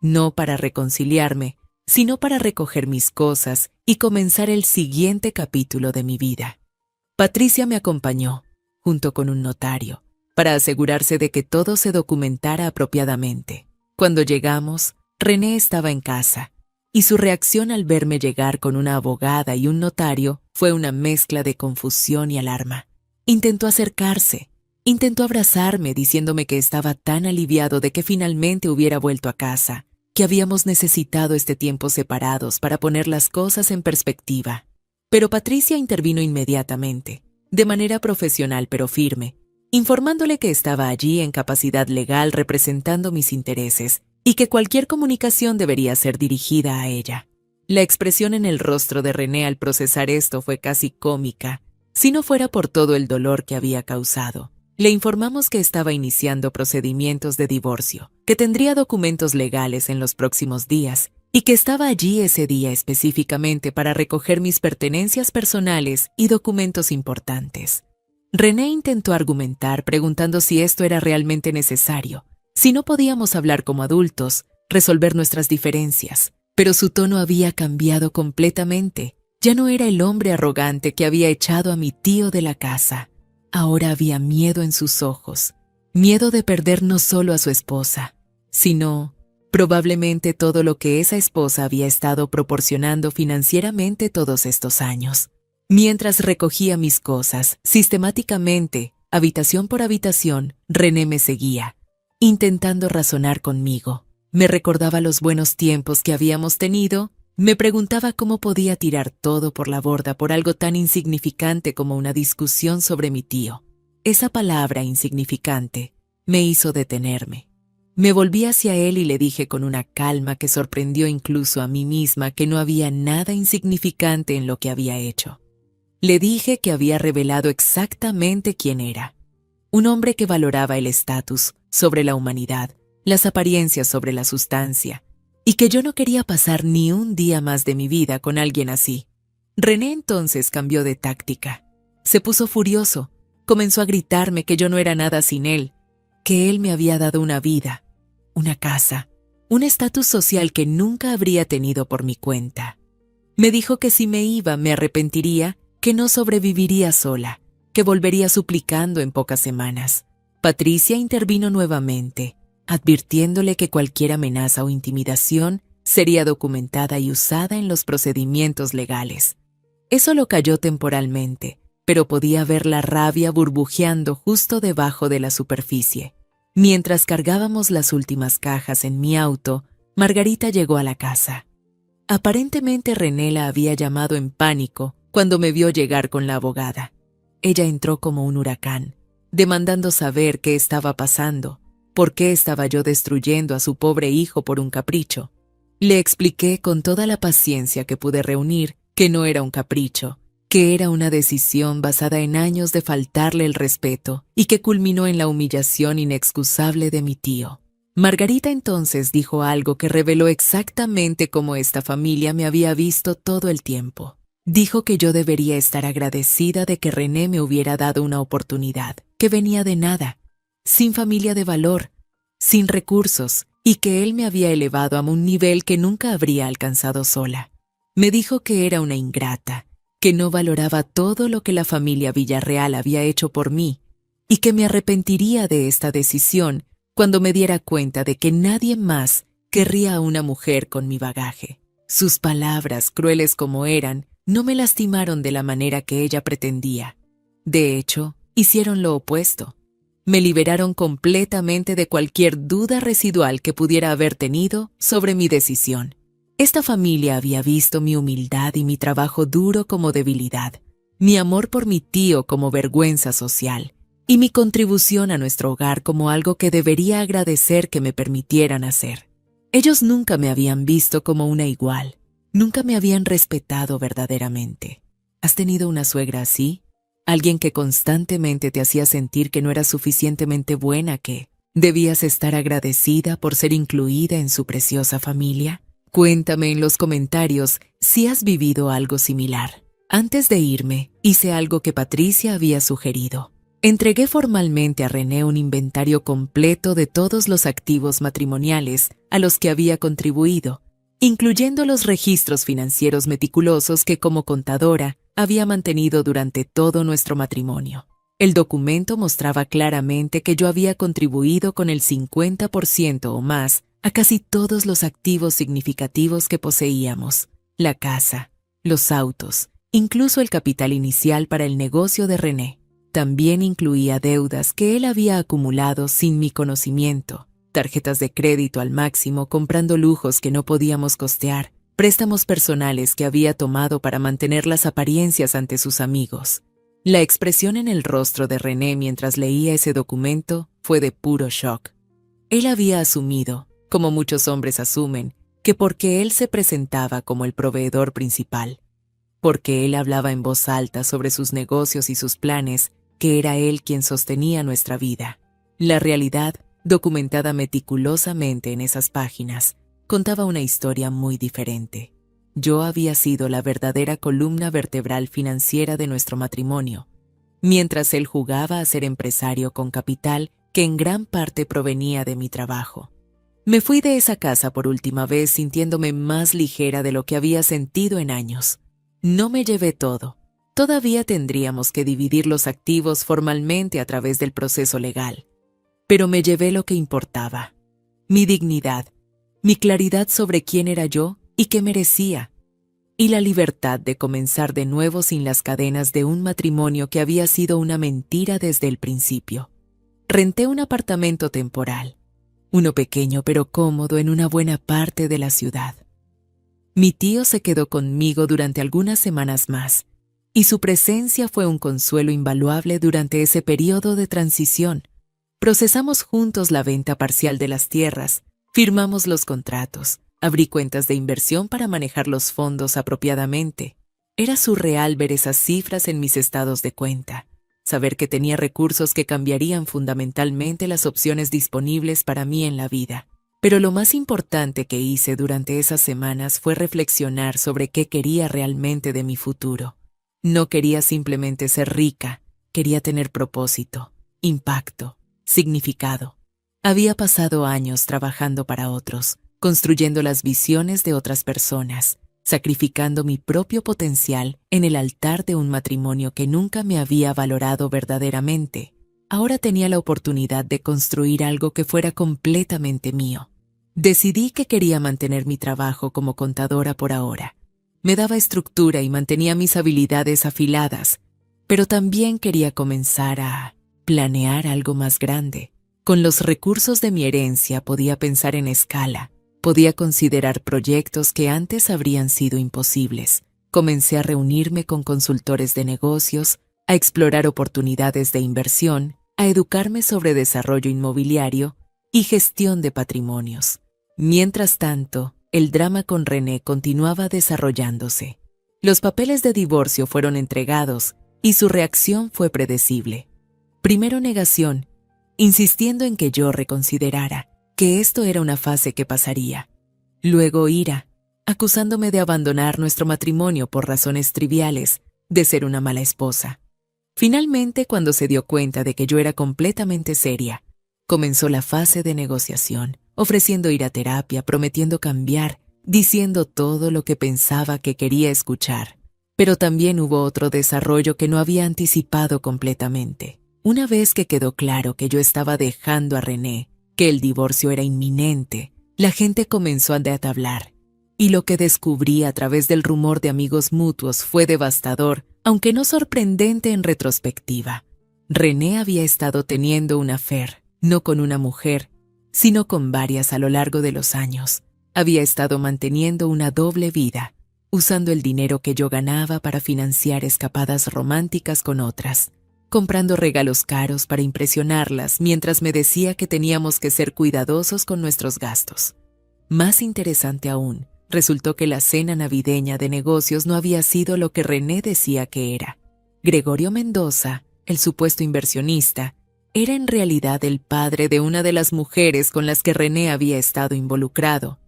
no para reconciliarme, sino para recoger mis cosas y comenzar el siguiente capítulo de mi vida. Patricia me acompañó, junto con un notario, para asegurarse de que todo se documentara apropiadamente. Cuando llegamos, René estaba en casa, y su reacción al verme llegar con una abogada y un notario fue una mezcla de confusión y alarma. Intentó acercarse, intentó abrazarme diciéndome que estaba tan aliviado de que finalmente hubiera vuelto a casa, que habíamos necesitado este tiempo separados para poner las cosas en perspectiva. Pero Patricia intervino inmediatamente, de manera profesional pero firme, informándole que estaba allí en capacidad legal representando mis intereses y que cualquier comunicación debería ser dirigida a ella. La expresión en el rostro de René al procesar esto fue casi cómica, si no fuera por todo el dolor que había causado. Le informamos que estaba iniciando procedimientos de divorcio, que tendría documentos legales en los próximos días y que estaba allí ese día específicamente para recoger mis pertenencias personales y documentos importantes. René intentó argumentar preguntando si esto era realmente necesario, si no podíamos hablar como adultos, resolver nuestras diferencias, pero su tono había cambiado completamente. Ya no era el hombre arrogante que había echado a mi tío de la casa. Ahora había miedo en sus ojos, miedo de perder no solo a su esposa, sino probablemente todo lo que esa esposa había estado proporcionando financieramente todos estos años. Mientras recogía mis cosas, sistemáticamente, habitación por habitación, René me seguía, intentando razonar conmigo. Me recordaba los buenos tiempos que habíamos tenido Me preguntaba cómo podía tirar todo por la borda por algo tan insignificante como una discusión sobre mi tío. Esa palabra insignificante me hizo detenerme. Me volví hacia él y le dije con una calma que sorprendió incluso a mí misma que no había nada insignificante en lo que había hecho. Le dije que había revelado exactamente quién era. Un hombre que valoraba el estatus sobre la humanidad, las apariencias sobre la sustancia, y que yo no quería pasar ni un día más de mi vida con alguien así. René entonces cambió de táctica. Se puso furioso, comenzó a gritarme que yo no era nada sin él, que él me había dado una vida, una casa, un estatus social que nunca habría tenido por mi cuenta. Me dijo que si me iba me arrepentiría, que no sobreviviría sola, que volvería suplicando en pocas semanas. Patricia intervino nuevamente, advirtiéndole que cualquier amenaza o intimidación sería documentada y usada en los procedimientos legales. Eso lo calló temporalmente, pero podía ver la rabia burbujeando justo debajo de la superficie. Mientras cargábamos las últimas cajas en mi auto, Margarita llegó a la casa. Aparentemente René la había llamado en pánico cuando me vio llegar con la abogada. Ella entró como un huracán, demandando saber qué estaba pasando, por qué estaba yo destruyendo a su pobre hijo por un capricho. Le expliqué con toda la paciencia que pude reunir que no era un capricho, que era una decisión basada en años de faltarle el respeto y que culminó en la humillación inexcusable de mi tío. Margarita entonces dijo algo que reveló exactamente cómo esta familia me había visto todo el tiempo. Dijo que yo debería estar agradecida de que René me hubiera dado una oportunidad, que venía de nada, sin familia de valor, sin recursos, y que él me había elevado a un nivel que nunca habría alcanzado sola. Me dijo que era una ingrata, que no valoraba todo lo que la familia Villarreal había hecho por mí, y que me arrepentiría de esta decisión cuando me diera cuenta de que nadie más querría a una mujer con mi bagaje. Sus palabras, crueles como eran, no me lastimaron de la manera que ella pretendía. De hecho, hicieron lo opuesto. Me liberaron completamente de cualquier duda residual que pudiera haber tenido sobre mi decisión. Esta familia había visto mi humildad y mi trabajo duro como debilidad, mi amor por mi tío como vergüenza social, y mi contribución a nuestro hogar como algo que debería agradecer que me permitieran hacer. Ellos nunca me habían visto como una igual. Nunca me habían respetado verdaderamente. ¿Has tenido una suegra así? Alguien que constantemente te hacía sentir que no eras suficientemente buena, que debías estar agradecida por ser incluida en su preciosa familia. Cuéntame en los comentarios si has vivido algo similar. Antes de irme, hice algo que Patricia había sugerido. Entregué formalmente a René un inventario completo de todos los activos matrimoniales a los que había contribuido, incluyendo los registros financieros meticulosos que como contadora había mantenido durante todo nuestro matrimonio. El documento mostraba claramente que yo había contribuido con el 50% o más a casi todos los activos significativos que poseíamos: la casa, los autos, incluso el capital inicial para el negocio de René. También incluía deudas que él había acumulado sin mi conocimiento, tarjetas de crédito al máximo comprando lujos que no podíamos costear, préstamos personales que había tomado para mantener las apariencias ante sus amigos. La expresión en el rostro de René mientras leía ese documento fue de puro shock. Él había asumido, como muchos hombres asumen, que porque él se presentaba como el proveedor principal, porque él hablaba en voz alta sobre sus negocios y sus planes, que era él quien sostenía nuestra vida. La realidad, documentada meticulosamente en esas páginas, contaba una historia muy diferente. Yo había sido la verdadera columna vertebral financiera de nuestro matrimonio, mientras él jugaba a ser empresario con capital que en gran parte provenía de mi trabajo. Me fui de esa casa por última vez sintiéndome más ligera de lo que había sentido en años. No me llevé todo. Todavía tendríamos que dividir los activos formalmente a través del proceso legal. Pero me llevé lo que importaba: mi dignidad, mi claridad sobre quién era yo y qué merecía, y la libertad de comenzar de nuevo sin las cadenas de un matrimonio que había sido una mentira desde el principio. Renté un apartamento temporal, uno pequeño pero cómodo en una buena parte de la ciudad. Mi tío se quedó conmigo durante algunas semanas más, y su presencia fue un consuelo invaluable durante ese periodo de transición. Procesamos juntos la venta parcial de las tierras, firmamos los contratos, abrí cuentas de inversión para manejar los fondos apropiadamente. Era surreal ver esas cifras en mis estados de cuenta, saber que tenía recursos que cambiarían fundamentalmente las opciones disponibles para mí en la vida. Pero lo más importante que hice durante esas semanas fue reflexionar sobre qué quería realmente de mi futuro. No quería simplemente ser rica, quería tener propósito, impacto, significado. Había pasado años trabajando para otros, construyendo las visiones de otras personas, sacrificando mi propio potencial en el altar de un matrimonio que nunca me había valorado verdaderamente. Ahora tenía la oportunidad de construir algo que fuera completamente mío. Decidí que quería mantener mi trabajo como contadora por ahora. Me daba estructura y mantenía mis habilidades afiladas, pero también quería comenzar a planear algo más grande. Con los recursos de mi herencia podía pensar en escala, podía considerar proyectos que antes habrían sido imposibles. Comencé a reunirme con consultores de negocios, a explorar oportunidades de inversión, a educarme sobre desarrollo inmobiliario y gestión de patrimonios. Mientras tanto, el drama con René continuaba desarrollándose. Los papeles de divorcio fueron entregados y su reacción fue predecible. Primero negación, insistiendo en que yo reconsiderara, que esto era una fase que pasaría. Luego ira, acusándome de abandonar nuestro matrimonio por razones triviales, de ser una mala esposa. Finalmente, cuando se dio cuenta de que yo era completamente seria, comenzó la fase de negociación, ofreciendo ir a terapia, prometiendo cambiar, diciendo todo lo que pensaba que quería escuchar. Pero también hubo otro desarrollo que no había anticipado completamente. Una vez que quedó claro que yo estaba dejando a René, que el divorcio era inminente, la gente comenzó a hablar. Y lo que descubrí a través del rumor de amigos mutuos fue devastador, aunque no sorprendente en retrospectiva. René había estado teniendo un affair, no con una mujer, sino con varias a lo largo de los años. Había estado manteniendo una doble vida, usando el dinero que yo ganaba para financiar escapadas románticas con otras, comprando regalos caros para impresionarlas mientras me decía que teníamos que ser cuidadosos con nuestros gastos. Más interesante aún, resultó que la cena navideña de negocios no había sido lo que René decía que era. Gregorio Mendoza, el supuesto inversionista, era en realidad el padre de una de las mujeres con las que René había estado involucrado.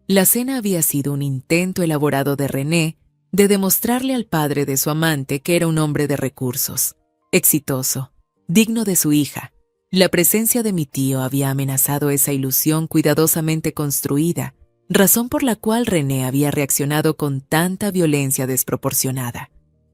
La cena había sido un intento elaborado de René de demostrarle al padre de su amante que era un hombre de recursos, exitoso, digno de su hija. La presencia de mi tío había amenazado esa ilusión cuidadosamente construida, razón por la cual René había reaccionado con tanta violencia desproporcionada.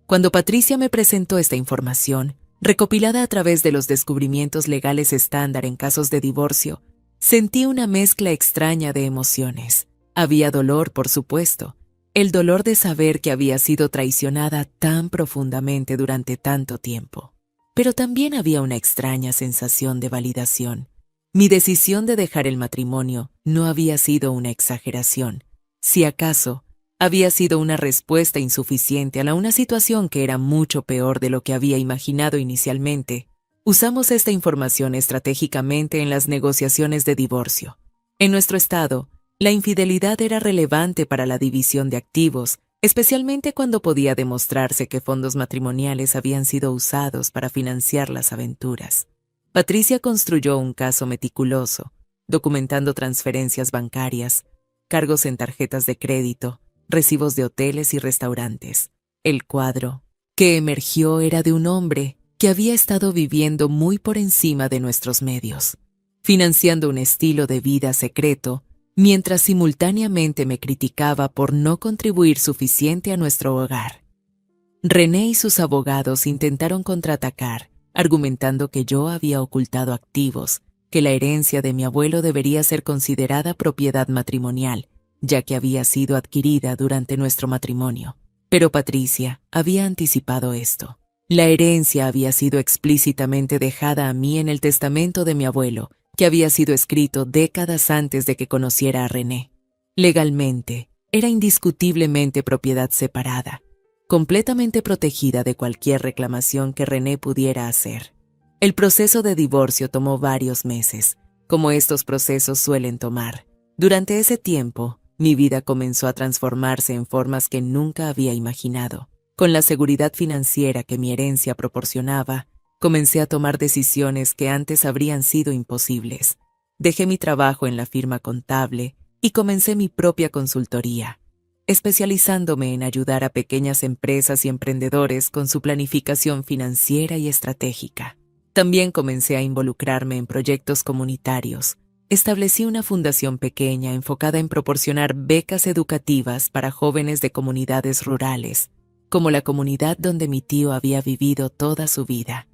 Cuando Patricia me presentó esta información, recopilada a través de los descubrimientos legales estándar en casos de divorcio, sentí una mezcla extraña de emociones. Había dolor, por supuesto, el dolor de saber que había sido traicionada tan profundamente durante tanto tiempo. Pero también había una extraña sensación de validación. Mi decisión de dejar el matrimonio no había sido una exageración. Si acaso, había sido una respuesta insuficiente a una situación que era mucho peor de lo que había imaginado inicialmente. Usamos esta información estratégicamente en las negociaciones de divorcio. En nuestro estado, la infidelidad era relevante para la división de activos, especialmente cuando podía demostrarse que fondos matrimoniales habían sido usados para financiar las aventuras. Patricia construyó un caso meticuloso, documentando transferencias bancarias, cargos en tarjetas de crédito, recibos de hoteles y restaurantes. El cuadro que emergió era de un hombre que había estado viviendo muy por encima de nuestros medios, financiando un estilo de vida secreto, mientras simultáneamente me criticaba por no contribuir suficiente a nuestro hogar. René y sus abogados intentaron contraatacar, argumentando que yo había ocultado activos, que la herencia de mi abuelo debería ser considerada propiedad matrimonial, ya que había sido adquirida durante nuestro matrimonio. Pero Patricia había anticipado esto. La herencia había sido explícitamente dejada a mí en el testamento de mi abuelo, que había sido escrito décadas antes de que conociera a René. Legalmente, era indiscutiblemente propiedad separada, completamente protegida de cualquier reclamación que René pudiera hacer. El proceso de divorcio tomó varios meses, como estos procesos suelen tomar. Durante ese tiempo, mi vida comenzó a transformarse en formas que nunca había imaginado. Con la seguridad financiera que mi herencia proporcionaba, comencé a tomar decisiones que antes habrían sido imposibles. Dejé mi trabajo en la firma contable y comencé mi propia consultoría, especializándome en ayudar a pequeñas empresas y emprendedores con su planificación financiera y estratégica. También comencé a involucrarme en proyectos comunitarios. Establecí una fundación pequeña enfocada en proporcionar becas educativas para jóvenes de comunidades rurales, como la comunidad donde mi tío había vivido toda su vida,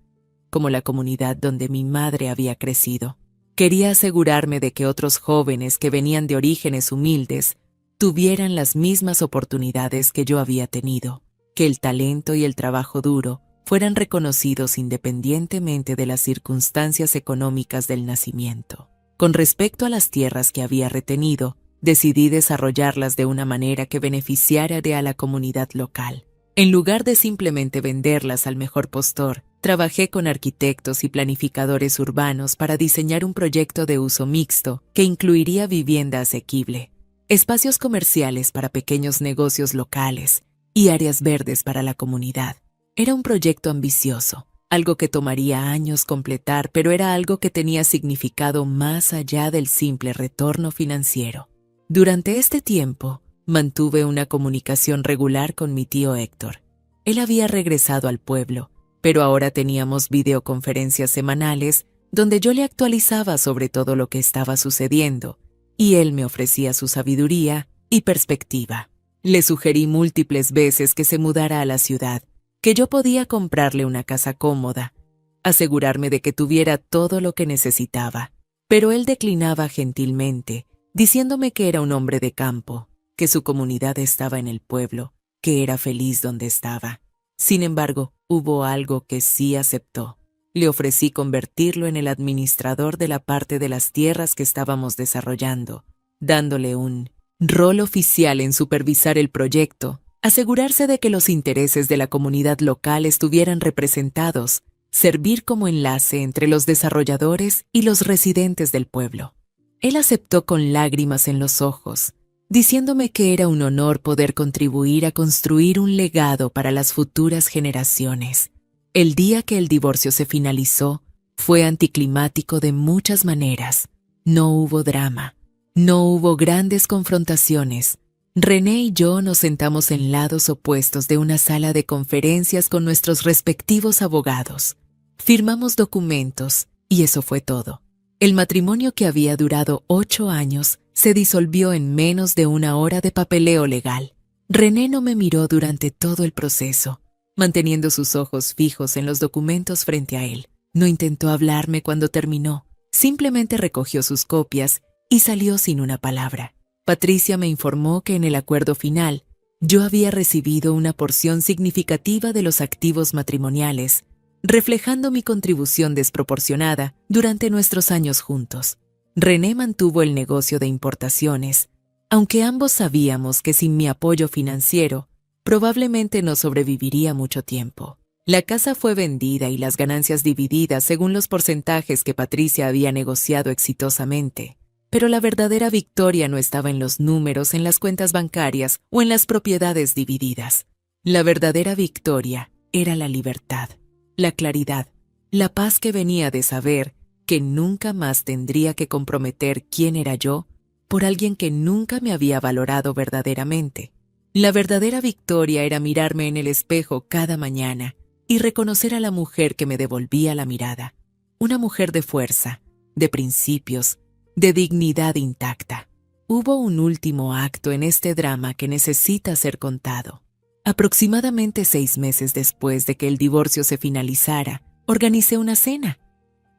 como la comunidad donde mi madre había crecido. Quería asegurarme de que otros jóvenes que venían de orígenes humildes tuvieran las mismas oportunidades que yo había tenido, que el talento y el trabajo duro fueran reconocidos independientemente de las circunstancias económicas del nacimiento. Con respecto a las tierras que había retenido, decidí desarrollarlas de una manera que beneficiara a la comunidad local. En lugar de simplemente venderlas al mejor postor, trabajé con arquitectos y planificadores urbanos para diseñar un proyecto de uso mixto que incluiría vivienda asequible, espacios comerciales para pequeños negocios locales y áreas verdes para la comunidad. Era un proyecto ambicioso, algo que tomaría años completar, pero era algo que tenía significado más allá del simple retorno financiero. Durante este tiempo, mantuve una comunicación regular con mi tío Héctor. Él había regresado al pueblo, pero ahora teníamos videoconferencias semanales donde yo le actualizaba sobre todo lo que estaba sucediendo, y él me ofrecía su sabiduría y perspectiva. Le sugerí múltiples veces que se mudara a la ciudad, que yo podía comprarle una casa cómoda, asegurarme de que tuviera todo lo que necesitaba, pero él declinaba gentilmente, diciéndome que era un hombre de campo, que su comunidad estaba en el pueblo, que era feliz donde estaba. Sin embargo, hubo algo que sí aceptó. Le ofrecí convertirlo en el administrador de la parte de las tierras que estábamos desarrollando, dándole un rol oficial en supervisar el proyecto, asegurarse de que los intereses de la comunidad local estuvieran representados, servir como enlace entre los desarrolladores y los residentes del pueblo. Él aceptó con lágrimas en los ojos, diciéndome que era un honor poder contribuir a construir un legado para las futuras generaciones. El día que el divorcio se finalizó fue anticlimático de muchas maneras. No hubo drama, no hubo grandes confrontaciones. René y yo nos sentamos en lados opuestos de una sala de conferencias con nuestros respectivos abogados. Firmamos documentos y eso fue todo. El matrimonio, que había durado 8 años, se disolvió en menos de una hora de papeleo legal. René no me miró durante todo el proceso, manteniendo sus ojos fijos en los documentos frente a él. No intentó hablarme cuando terminó, simplemente recogió sus copias y salió sin una palabra. Patricia me informó que en el acuerdo final yo había recibido una porción significativa de los activos matrimoniales, reflejando mi contribución desproporcionada durante nuestros años juntos. René mantuvo el negocio de importaciones, aunque ambos sabíamos que sin mi apoyo financiero probablemente no sobreviviría mucho tiempo. La casa fue vendida y las ganancias divididas según los porcentajes que Patricia había negociado exitosamente. Pero la verdadera victoria no estaba en los números en las cuentas bancarias o en las propiedades divididas. La verdadera victoria era la libertad, la claridad, la paz que venía de saber que nunca más tendría que comprometer quién era yo por alguien que nunca me había valorado verdaderamente. La verdadera victoria era mirarme en el espejo cada mañana y reconocer a la mujer que me devolvía la mirada. Una mujer de fuerza, de principios, de dignidad intacta. Hubo un último acto en este drama que necesita ser contado. Aproximadamente 6 meses después de que el divorcio se finalizara, organicé una cena.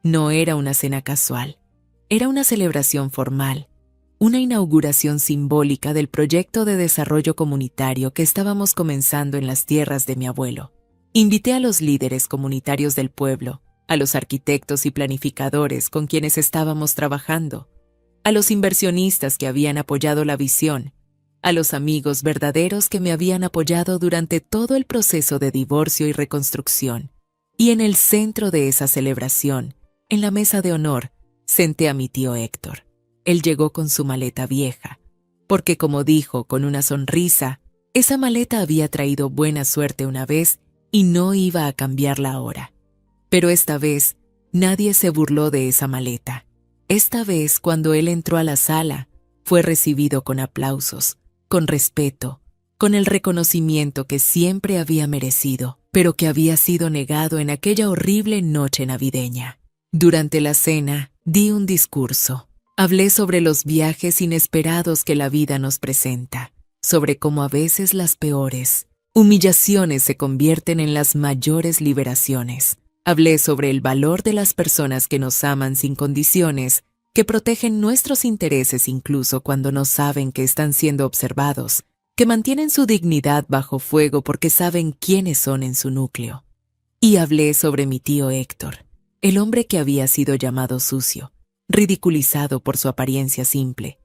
No era una cena casual, era una celebración formal, una inauguración simbólica del proyecto de desarrollo comunitario que estábamos comenzando en las tierras de mi abuelo. Invité a los líderes comunitarios del pueblo, a los arquitectos y planificadores con quienes estábamos trabajando, a los inversionistas que habían apoyado la visión, a los amigos verdaderos que me habían apoyado durante todo el proceso de divorcio y reconstrucción. Y en el centro de esa celebración, en la mesa de honor, senté a mi tío Héctor. Él llegó con su maleta vieja, porque como dijo con una sonrisa, esa maleta había traído buena suerte una vez y no iba a cambiarla ahora. Pero esta vez, nadie se burló de esa maleta. Esta vez, cuando él entró a la sala, fue recibido con aplausos, con respeto, con el reconocimiento que siempre había merecido, pero que había sido negado en aquella horrible noche navideña. Durante la cena, di un discurso. Hablé sobre los viajes inesperados que la vida nos presenta, sobre cómo a veces las peores humillaciones se convierten en las mayores liberaciones. Hablé sobre el valor de las personas que nos aman sin condiciones, que protegen nuestros intereses incluso cuando no saben que están siendo observados, que mantienen su dignidad bajo fuego porque saben quiénes son en su núcleo. Y hablé sobre mi tío Héctor, el hombre que había sido llamado sucio, ridiculizado por su apariencia simple,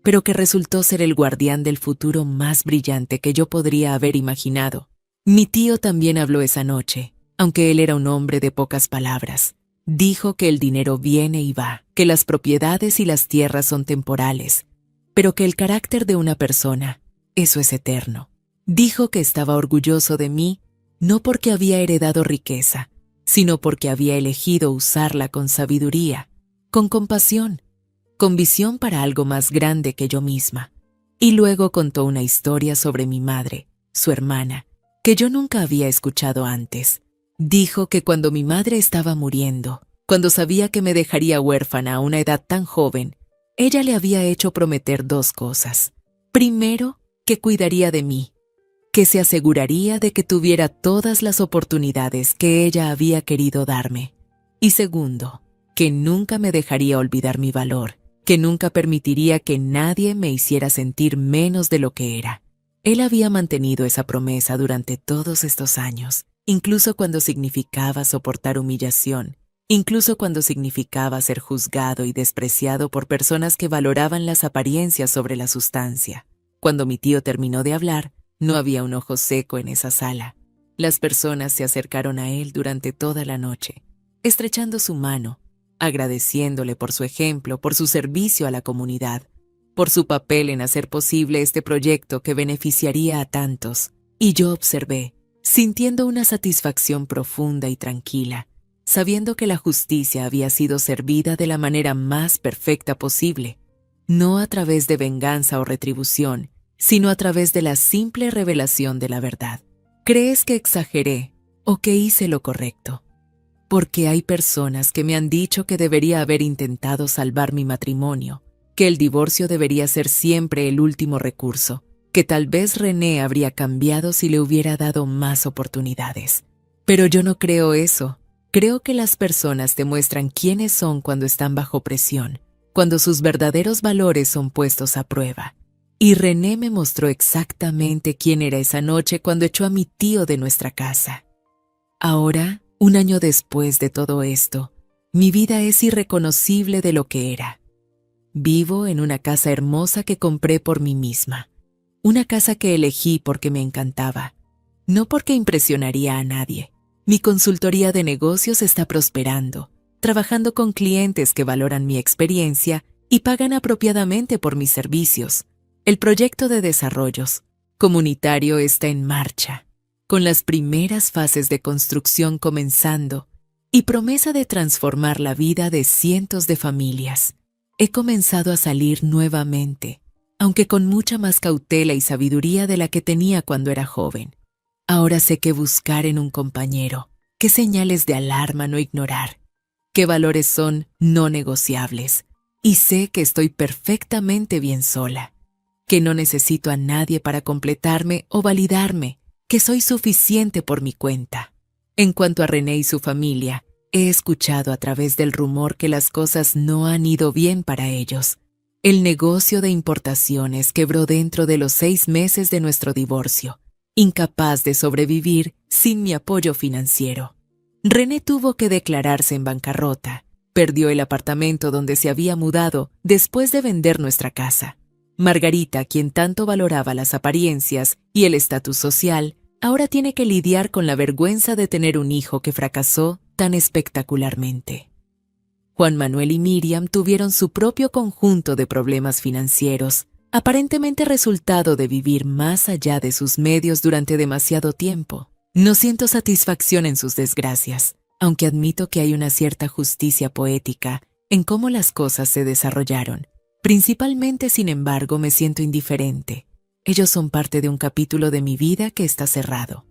pero que resultó ser el guardián del futuro más brillante que yo podría haber imaginado. Mi tío también habló esa noche, aunque él era un hombre de pocas palabras. Dijo que el dinero viene y va, que las propiedades y las tierras son temporales, pero que el carácter de una persona, eso es eterno. Dijo que estaba orgulloso de mí, no porque había heredado riqueza, sino porque había elegido usarla con sabiduría, con compasión, con visión para algo más grande que yo misma. Y luego contó una historia sobre mi madre, su hermana, que yo nunca había escuchado antes. Dijo que cuando mi madre estaba muriendo, cuando sabía que me dejaría huérfana a una edad tan joven, ella le había hecho prometer 2 cosas. Primero, que cuidaría de mí, que se aseguraría de que tuviera todas las oportunidades que ella había querido darme. Y segundo, que nunca me dejaría olvidar mi valor, que nunca permitiría que nadie me hiciera sentir menos de lo que era. Él había mantenido esa promesa durante todos estos años, incluso cuando significaba soportar humillación, incluso cuando significaba ser juzgado y despreciado por personas que valoraban las apariencias sobre la sustancia. Cuando mi tío terminó de hablar, no había un ojo seco en esa sala. Las personas se acercaron a él durante toda la noche, estrechando su mano, agradeciéndole por su ejemplo, por su servicio a la comunidad, por su papel en hacer posible este proyecto que beneficiaría a tantos. Y yo observé, sintiendo una satisfacción profunda y tranquila, sabiendo que la justicia había sido servida de la manera más perfecta posible, no a través de venganza o retribución, sino a través de la simple revelación de la verdad. ¿Crees que exageré o que hice lo correcto? Porque hay personas que me han dicho que debería haber intentado salvar mi matrimonio, que el divorcio debería ser siempre el último recurso, que tal vez René habría cambiado si le hubiera dado más oportunidades. Pero yo no creo eso. Creo que las personas te muestran quiénes son cuando están bajo presión, cuando sus verdaderos valores son puestos a prueba. Y René me mostró exactamente quién era esa noche cuando echó a mi tío de nuestra casa. Ahora, 1 año después de todo esto, mi vida es irreconocible de lo que era. Vivo en una casa hermosa que compré por mí misma. Una casa que elegí porque me encantaba, no porque impresionaría a nadie. Mi consultoría de negocios está prosperando, trabajando con clientes que valoran mi experiencia y pagan apropiadamente por mis servicios. El proyecto de desarrollos comunitario está en marcha, con las primeras fases de construcción comenzando y promesa de transformar la vida de cientos de familias. He comenzado a salir nuevamente, aunque con mucha más cautela y sabiduría de la que tenía cuando era joven. Ahora sé qué buscar en un compañero, qué señales de alarma no ignorar, qué valores son no negociables, y sé que estoy perfectamente bien sola, que no necesito a nadie para completarme o validarme, que soy suficiente por mi cuenta. En cuanto a René y su familia, he escuchado a través del rumor que las cosas no han ido bien para ellos. El negocio de importaciones quebró dentro de los 6 meses de nuestro divorcio, incapaz de sobrevivir sin mi apoyo financiero. René tuvo que declararse en bancarrota. Perdió el apartamento donde se había mudado después de vender nuestra casa. Margarita, quien tanto valoraba las apariencias y el estatus social, ahora tiene que lidiar con la vergüenza de tener un hijo que fracasó tan espectacularmente. Juan Manuel y Miriam tuvieron su propio conjunto de problemas financieros, aparentemente resultado de vivir más allá de sus medios durante demasiado tiempo. No siento satisfacción en sus desgracias, aunque admito que hay una cierta justicia poética en cómo las cosas se desarrollaron. Principalmente, sin embargo, me siento indiferente. Ellos son parte de un capítulo de mi vida que está cerrado.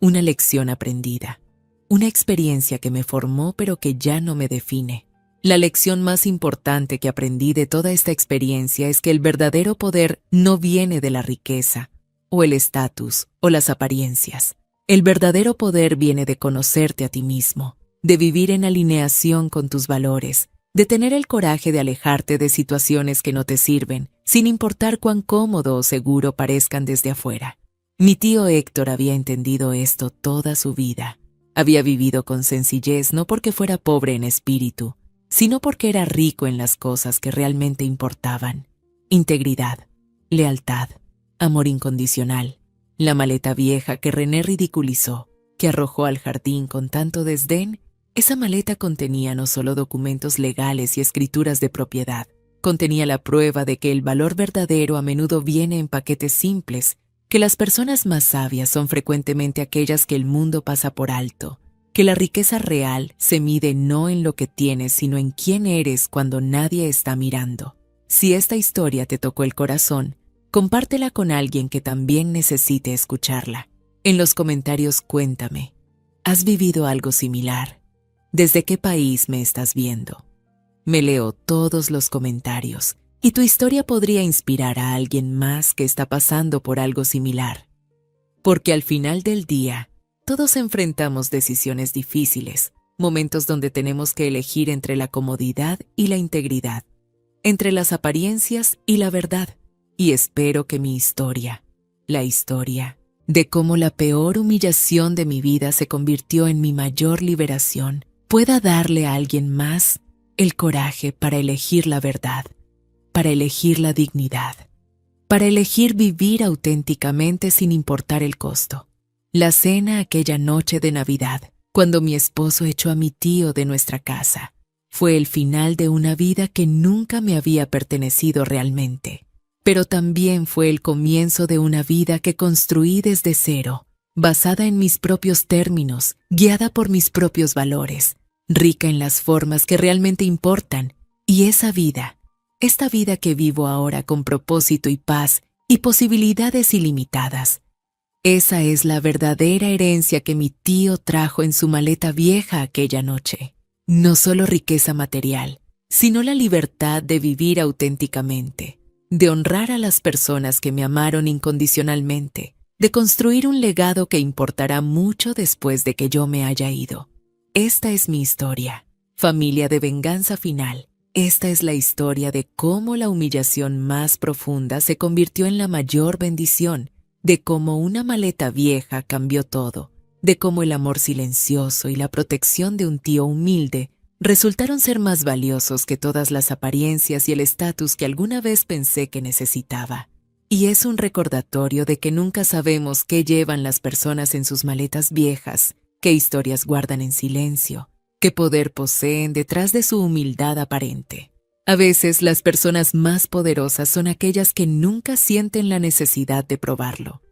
Una lección aprendida. Una experiencia que me formó pero que ya no me define. La lección más importante que aprendí de toda esta experiencia es que el verdadero poder no viene de la riqueza, o el estatus, o las apariencias. El verdadero poder viene de conocerte a ti mismo, de vivir en alineación con tus valores, de tener el coraje de alejarte de situaciones que no te sirven, sin importar cuán cómodo o seguro parezcan desde afuera. Mi tío Héctor había entendido esto toda su vida. Había vivido con sencillez no porque fuera pobre en espíritu, sino porque era rico en las cosas que realmente importaban. Integridad, lealtad, amor incondicional. La maleta vieja que René ridiculizó, que arrojó al jardín con tanto desdén, esa maleta contenía no solo documentos legales y escrituras de propiedad, contenía la prueba de que el valor verdadero a menudo viene en paquetes simples, que las personas más sabias son frecuentemente aquellas que el mundo pasa por alto, que la riqueza real se mide no en lo que tienes, sino en quién eres cuando nadie está mirando. Si esta historia te tocó el corazón, compártela con alguien que también necesite escucharla. En los comentarios cuéntame, ¿has vivido algo similar? ¿Desde qué país me estás viendo? Me leo todos los comentarios y tu historia podría inspirar a alguien más que está pasando por algo similar. Porque al final del día, todos enfrentamos decisiones difíciles, momentos donde tenemos que elegir entre la comodidad y la integridad, entre las apariencias y la verdad. Y espero que mi historia, la historia de cómo la peor humillación de mi vida se convirtió en mi mayor liberación, pueda darle a alguien más el coraje para elegir la verdad, para elegir la dignidad, para elegir vivir auténticamente sin importar el costo. La cena aquella noche de Navidad, cuando mi esposo echó a mi tío de nuestra casa, fue el final de una vida que nunca me había pertenecido realmente, pero también fue el comienzo de una vida que construí desde cero, basada en mis propios términos, guiada por mis propios valores, rica en las formas que realmente importan, y esa vida, esta vida que vivo ahora con propósito y paz y posibilidades ilimitadas, esa es la verdadera herencia que mi tío trajo en su maleta vieja aquella noche. No solo riqueza material, sino la libertad de vivir auténticamente, de honrar a las personas que me amaron incondicionalmente, de construir un legado que importará mucho después de que yo me haya ido. Esta es mi historia, familia de venganza final. Esta es la historia de cómo la humillación más profunda se convirtió en la mayor bendición, de cómo una maleta vieja cambió todo, de cómo el amor silencioso y la protección de un tío humilde resultaron ser más valiosos que todas las apariencias y el estatus que alguna vez pensé que necesitaba. Y es un recordatorio de que nunca sabemos qué llevan las personas en sus maletas viejas, qué historias guardan en silencio, qué poder poseen detrás de su humildad aparente. A veces las personas más poderosas son aquellas que nunca sienten la necesidad de probarlo,